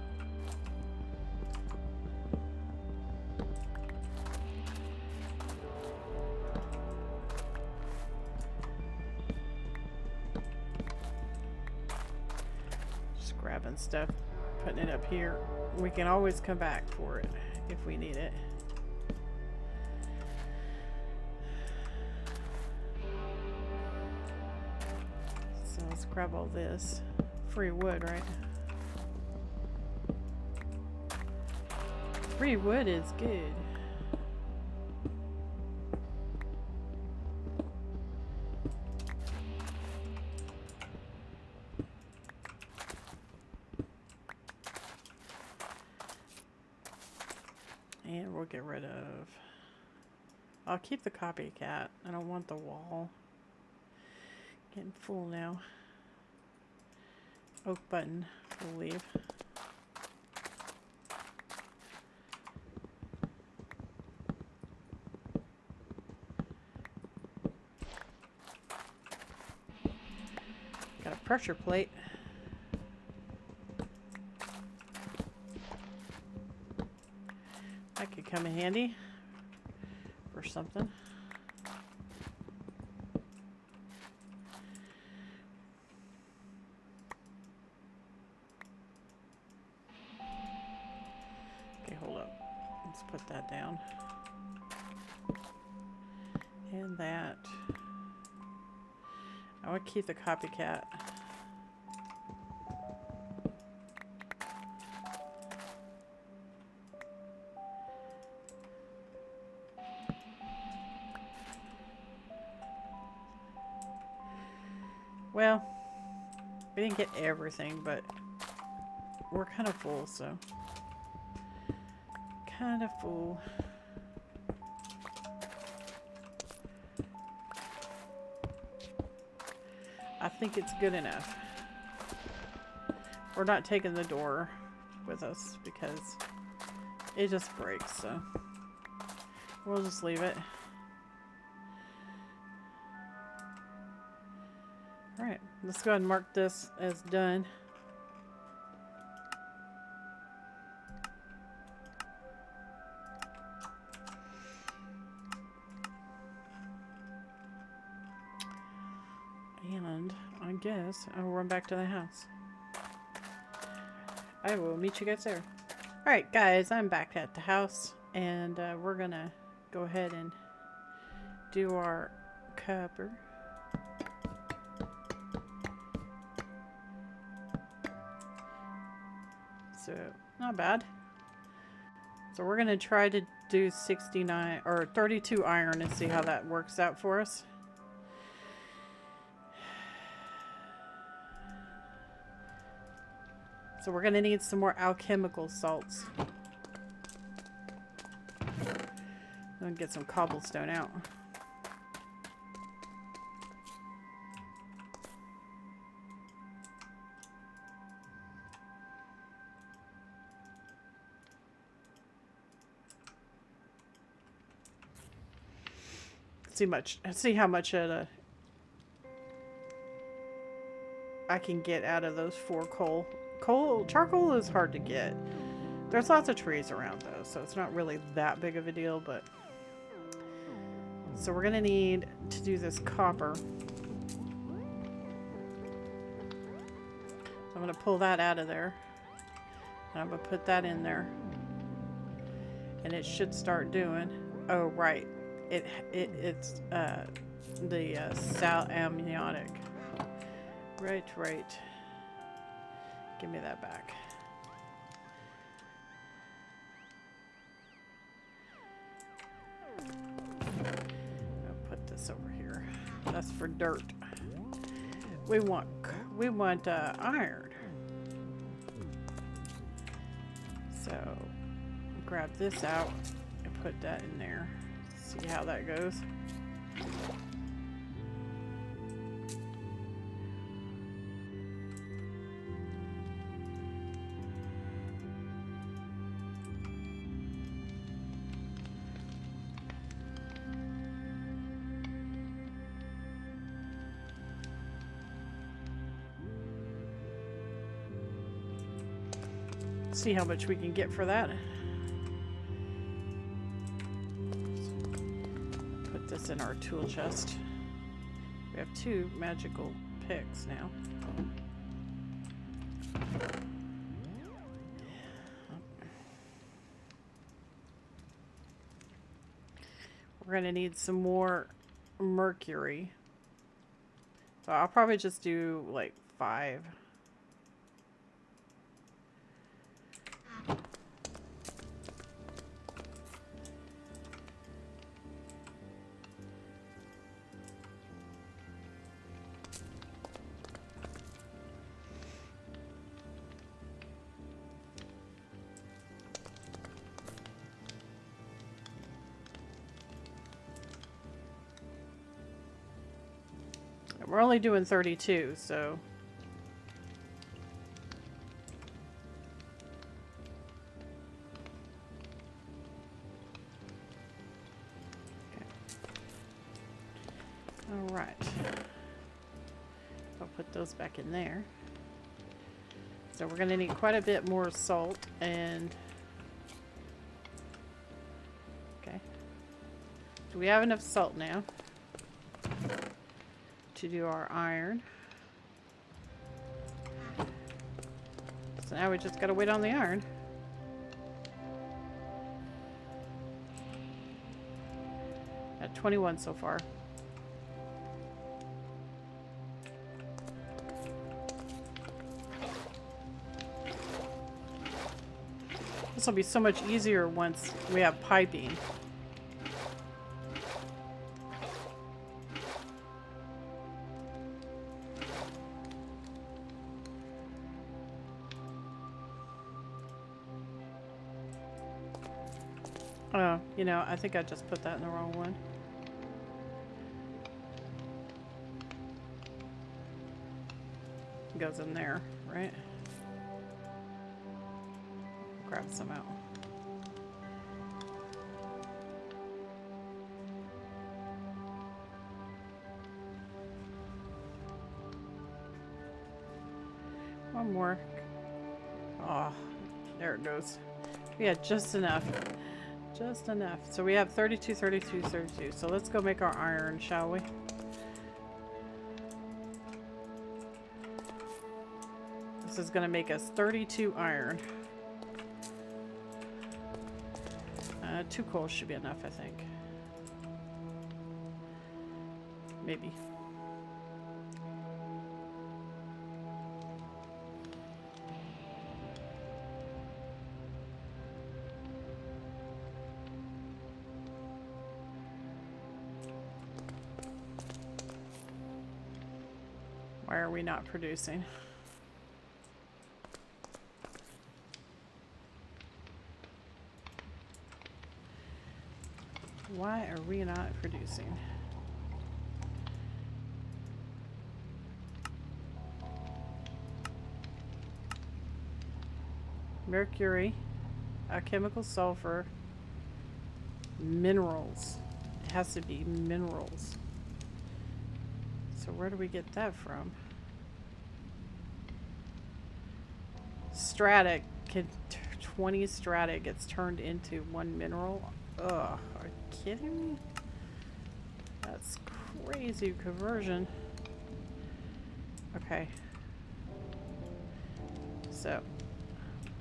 Just grabbing stuff, putting it up here. We can always come back for it if we need it. So let's grab all this. Free wood, right? Free wood is good. And we'll get rid of... I'll keep the copycat. I don't want the wall. Getting full now. Oak button, we'll leave. Got a pressure plate. That could come in handy for something. Put that down. And that. I would keep the copycat. Well, we didn't get everything, but we're kind of full, so. Kind of full. I think it's good enough. We're not taking the door with us because it just breaks, so we'll just leave it. Alright, let's go ahead and mark this as done. And I guess I'll run back to the house. I will meet you guys there. Alright guys, I'm back at the house and we're gonna go ahead and do our copper. So, not bad. So we're gonna try to do 69 or 32 iron and see how that works out for us. So we're going to need some more alchemical salts. I'm going to get some cobblestone out. see how much I can get out of those 4 coal. Charcoal is hard to get. There's lots of trees around though, so it's not really that big of a deal, but so we're gonna need to do this copper. I'm gonna pull that out of there. And I'm gonna put that in there. And it should start doing. Oh right. It's the sal amniotic. Right. Give me that back. I'll put this over here. That's for dirt. We want iron. So grab this out and put that in there. See how that goes. See how much we can get for that. Put this in our tool chest. We have 2 magical picks now. We're gonna need some more mercury. So I'll probably just do like 5. We're only doing 32, so okay. All right. I'll put those back in there. So we're going to need quite a bit more salt and okay. Do we have enough salt now to do our iron? So now we just gotta wait on the iron. At 21 so far. This will be so much easier once we have piping. Oh, you know, I think I just put that in the wrong one. It goes in there, right? Grab some out. One more. Oh, there it goes. We had just enough. Just enough. So we have 32, 32, 32. So let's go make our iron, shall we? This is going to make us 32 iron. 2 coal should be enough, I think. Maybe. Why are we not producing? Why are we not producing? Mercury, chemical sulfur, minerals. has to be minerals. So where do we get that from? Strata can 20 strata gets turned into 1 mineral. Ugh, are you kidding me? That's crazy conversion. Okay. So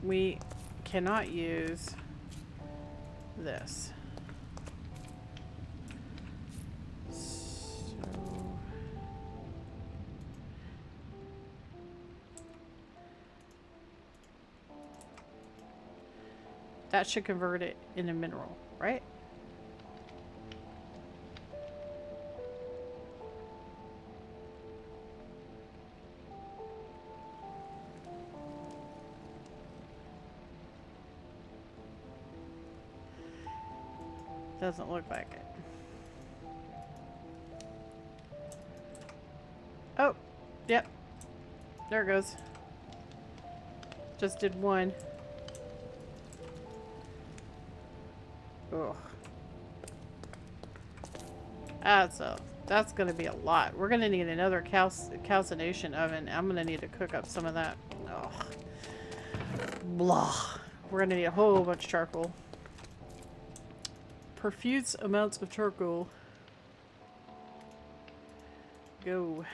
we cannot use this. That should convert it into mineral, right? Doesn't look like it. Oh, yep. There it goes. Just did 1. Ugh. That's gonna be a lot. We're gonna need another calcination oven. I'm gonna need to cook up some of that. Ugh. Blah. We're gonna need a whole bunch of charcoal. Profuse amounts of charcoal. Go.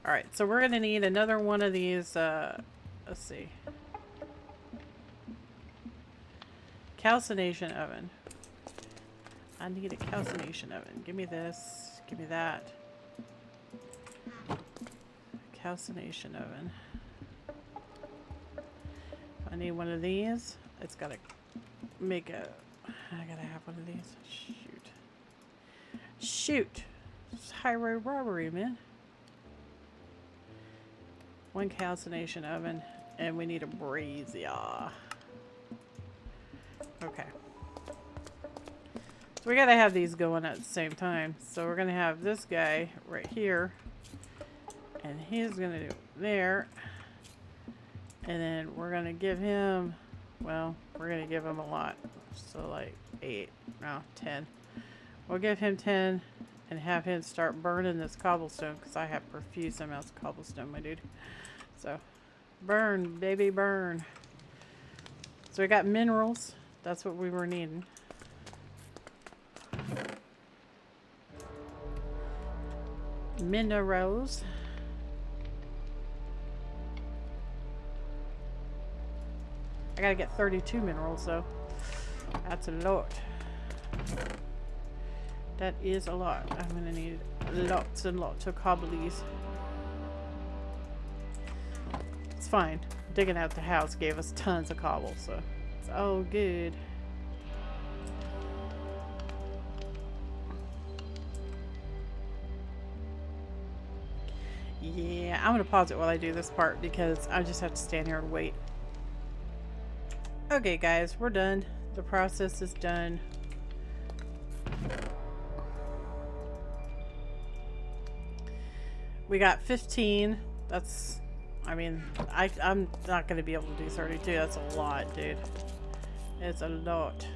Alright, so we're gonna need another one of these, let's see. Calcination oven. I need a calcination oven. Give me this. Give me that. Calcination oven. I need one of these. It's gotta make a... I gotta have one of these. Shoot. Shoot! It's highway robbery, man. 1 calcination oven. And we need a brazier. Okay. So we gotta have these going at the same time. So we're gonna have this guy right here. And he's gonna do there. And then we're gonna give him, well, we're gonna give him a lot. So like 8, no, 10. We'll give him 10 and have him start burning this cobblestone because I have profuse amounts of cobblestone, my dude. So burn, baby, burn. So we got minerals. That's what we were needing. Minerals. I gotta get 32 minerals though. That's a lot. That is a lot. I'm gonna need lots and lots of cobblies. It's fine. Digging out the house gave us tons of cobble, so it's all good. Yeah, I'm gonna pause it while I do this part because I just have to stand here and wait. Okay guys, we're done. The process is done. We got 15. That's, I mean, I'm not gonna be able to do 32. That's a lot, dude. It's a lot.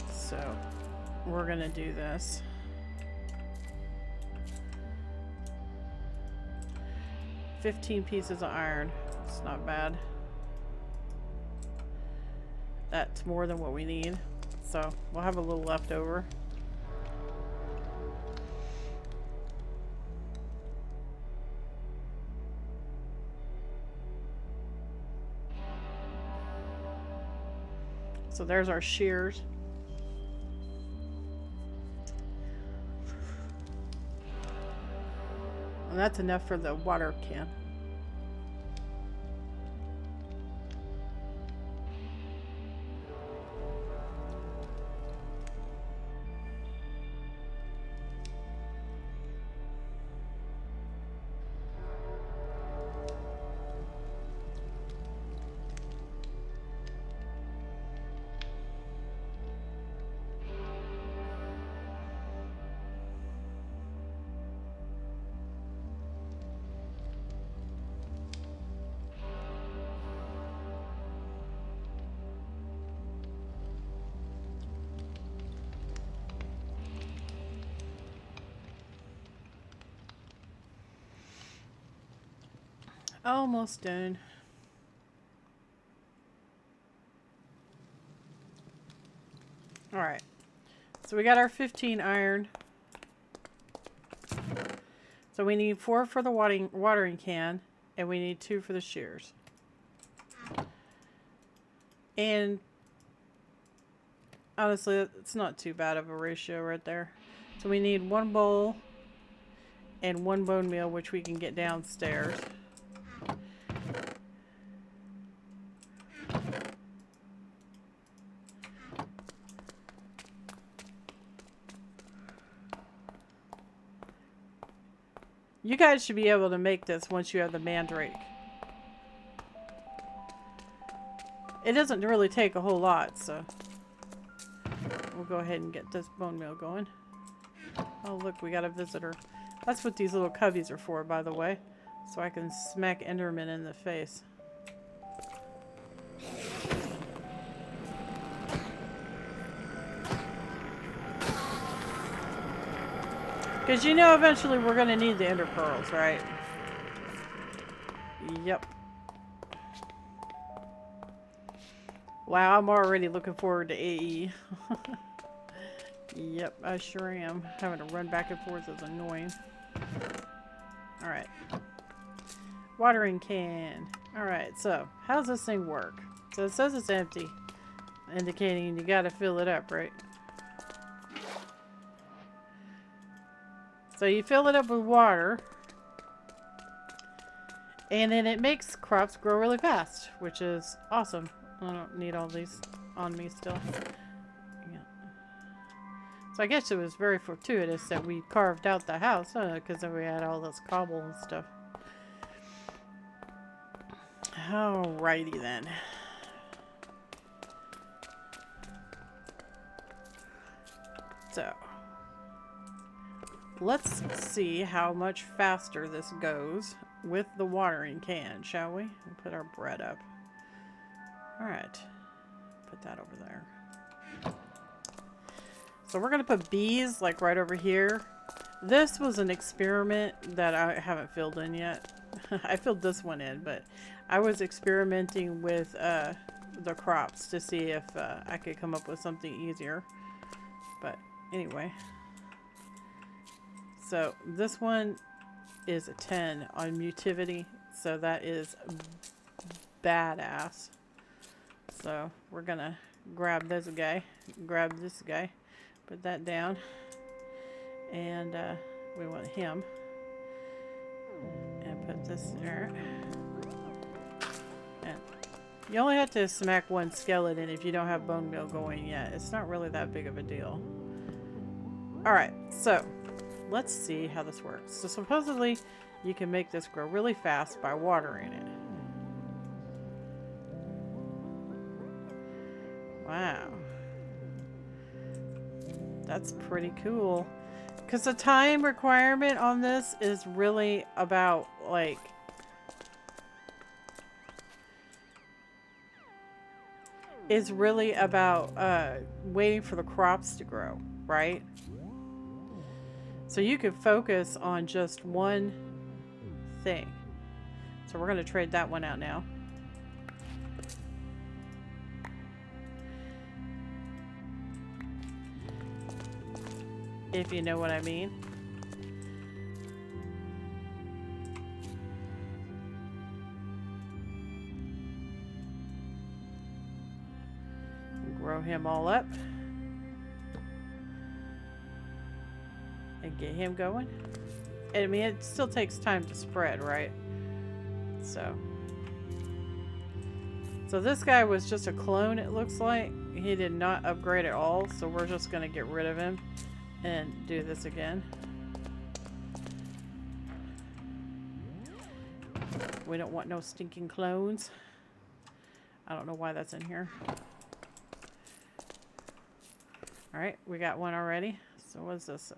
So we're gonna do this. $15 pieces of iron. It's not bad. That's more than what we need. So we'll have a little left over. So there's our shears. And that's enough for the water can. Almost done. Alright. So we got our 15 iron. So we need 4 for the watering can, and we need 2 for the shears. And honestly, it's not too bad of a ratio right there. So we need 1 bowl and 1 bone meal, which we can get downstairs. You guys should be able to make this once you have the mandrake. It doesn't really take a whole lot, so we'll go ahead and get this bone meal going. Oh, look, we got a visitor. That's what these little cubbies are for, by the way. So I can smack Enderman in the face. Because you know eventually we're going to need the ender pearls, right? Yep. Wow, I'm already looking forward to AE. Yep, I sure am. Having to run back and forth is annoying. Alright. Watering can. Alright, so how's this thing work? So it says it's empty, indicating you gotta fill it up, right? So you fill it up with water, and then it makes crops grow really fast, which is awesome. I don't need all these on me still. Yeah. So I guess it was very fortuitous that we carved out the house, because then we had all this cobble and stuff. Alrighty then. So let's see how much faster this goes with the watering can, shall we? We'll put our bread up. Alright. Put that over there. So we're going to put bees like right over here. This was an experiment that I haven't filled in yet. I filled this one in, but I was experimenting with the crops to see if I could come up with something easier. But anyway. So this one is a 10 on mutivity, so that is badass. So we're gonna grab this guy, put that down, and we want him, and put this there. And you only have to smack one skeleton if you don't have bone meal going yet. It's not really that big of a deal. Alright, so let's see how this works. So supposedly you can make this grow really fast by watering it. Wow. That's pretty cool. Because the time requirement on this is really about, like, waiting for the crops to grow, right? So you could focus on just one thing. So we're going to trade that one out now. If you know what I mean. Grow him all up. And get him going. I mean, it still takes time to spread, right? So this guy was just a clone, it looks like. He did not upgrade at all, so we're just going to get rid of him and do this again. We don't want no stinking clones. I don't know why that's in here. Alright, we got one already. So what's this?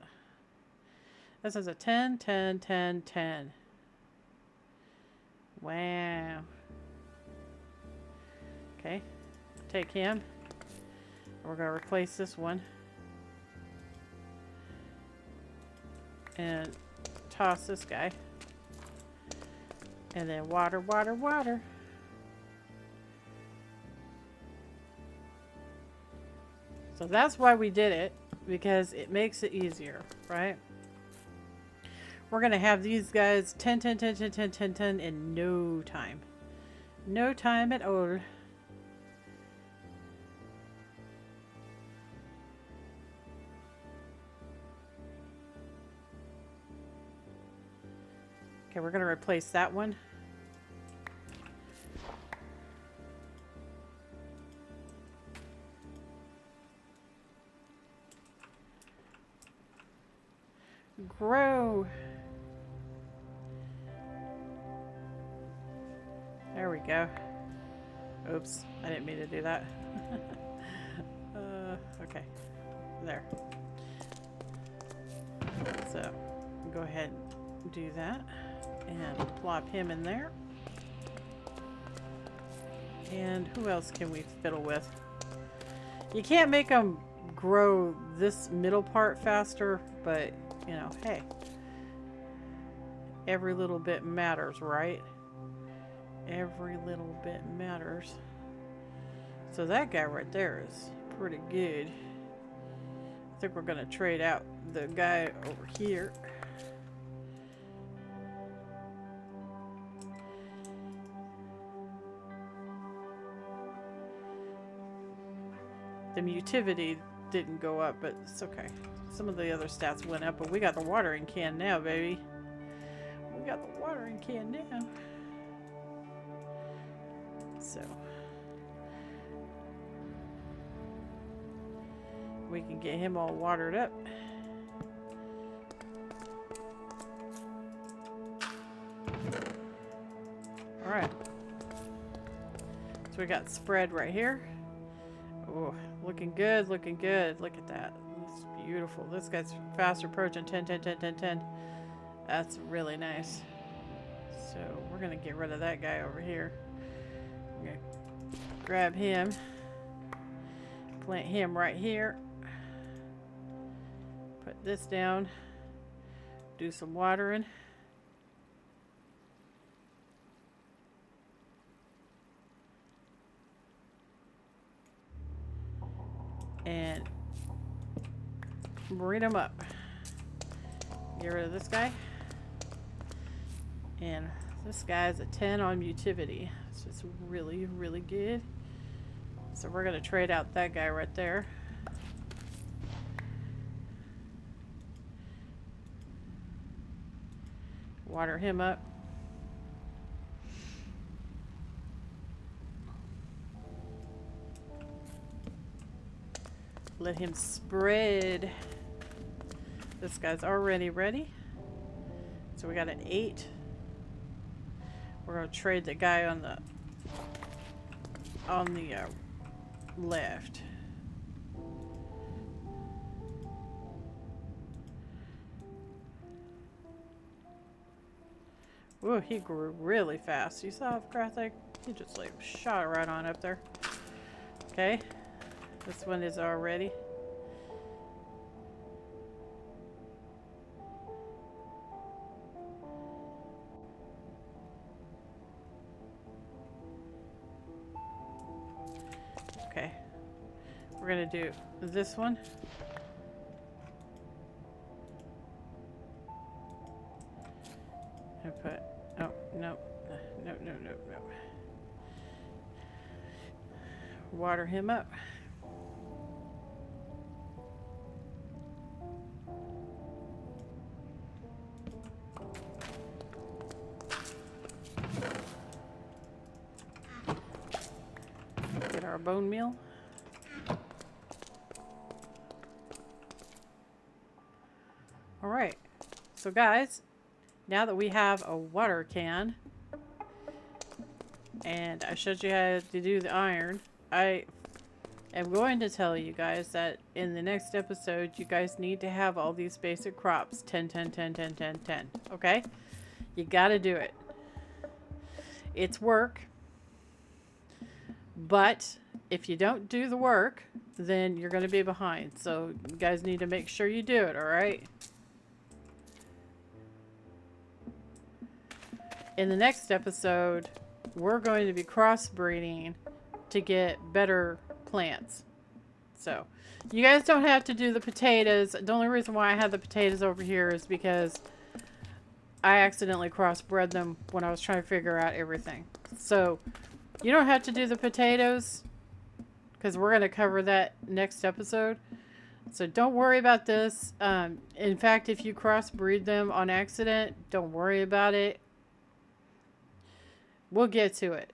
This is a 10, 10, 10, 10. Wow. Okay. Take him. We're going to replace this one. And toss this guy. And then water, water, water. So that's why we did it, because it makes it easier, right? We're going to have these guys 10, 10, 10, 10, 10, 10, 10 in no time. No time at all. Okay, we're going to replace that one. Grow. There we go. Oops, I didn't mean to do that. Okay, there. So, go ahead and do that. And plop him in there. And who else can we fiddle with? You can't make them grow this middle part faster, but, you know, hey. Every little bit matters, right? Every little bit matters. So that guy right there is pretty good. I think we're going to trade out the guy over here. The mutivity didn't go up, but it's okay. Some of the other stats went up, but we got the watering can now, baby. We got the watering can now. So we can get him all watered up. All right. So we got spread right here. Oh, looking good, looking good. Look at that. It's beautiful. This guy's fast approaching 10, 10, 10, 10, 10. That's really nice. So we're going to get rid of that guy over here. I'm going to grab him. Plant him right here. Put this down. Do some watering. And breed them up. Get rid of this guy. And this guy's a 10 on mutivity. So it's really, really good. So we're going to trade out that guy right there. Water him up. Let him spread. This guy's already ready. So we got an 8. We're going to trade the guy on the left. Whoa, he grew really fast. You saw AgriCraft? He just like shot right on up there. Okay. This one is all ready. Okay. We're going to do this one. And put, oh, no. No, no, no, no. Water him up. Our bone meal. All right, so guys, now that we have a water can and I showed you how to do the iron, I am going to tell you guys that in the next episode you guys need to have all these basic crops 10 10 10 10 10 10. Okay, you got to do it. It's work, but if you don't do the work, then you're going to be behind. So you guys need to make sure you do it, all right? in the next episode, we're going to be crossbreeding to get better plants. So, you guys don't have to do the potatoes. The only reason why I have the potatoes over here is because I accidentally crossbred them when I was trying to figure out everything. So, you don't have to do the potatoes because we're going to cover that next episode. So don't worry about this. In fact, if you crossbreed them on accident, don't worry about it. We'll get to it.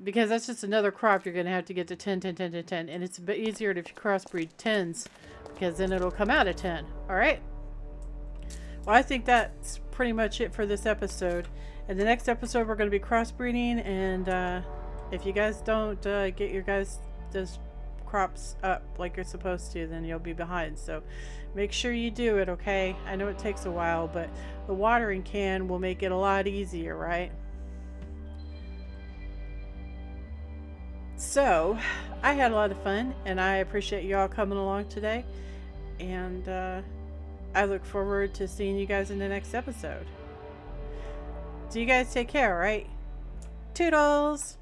Because that's just another crop you're going to have to get to 10, 10, 10, 10, 10. And it's a bit easier if you crossbreed 10s. Because then it'll come out of 10. Alright? Well, I think that's pretty much it for this episode. In the next episode, we're going to be crossbreeding. And if you guys don't get your guys' those crops up like you're supposed to, then you'll be behind. So make sure you do it, okay? I know it takes a while, but the watering can will make it a lot easier, right? So I had a lot of fun, and I appreciate you all coming along today, and I look forward to seeing you guys in the next episode. So you guys take care, all right? Toodles!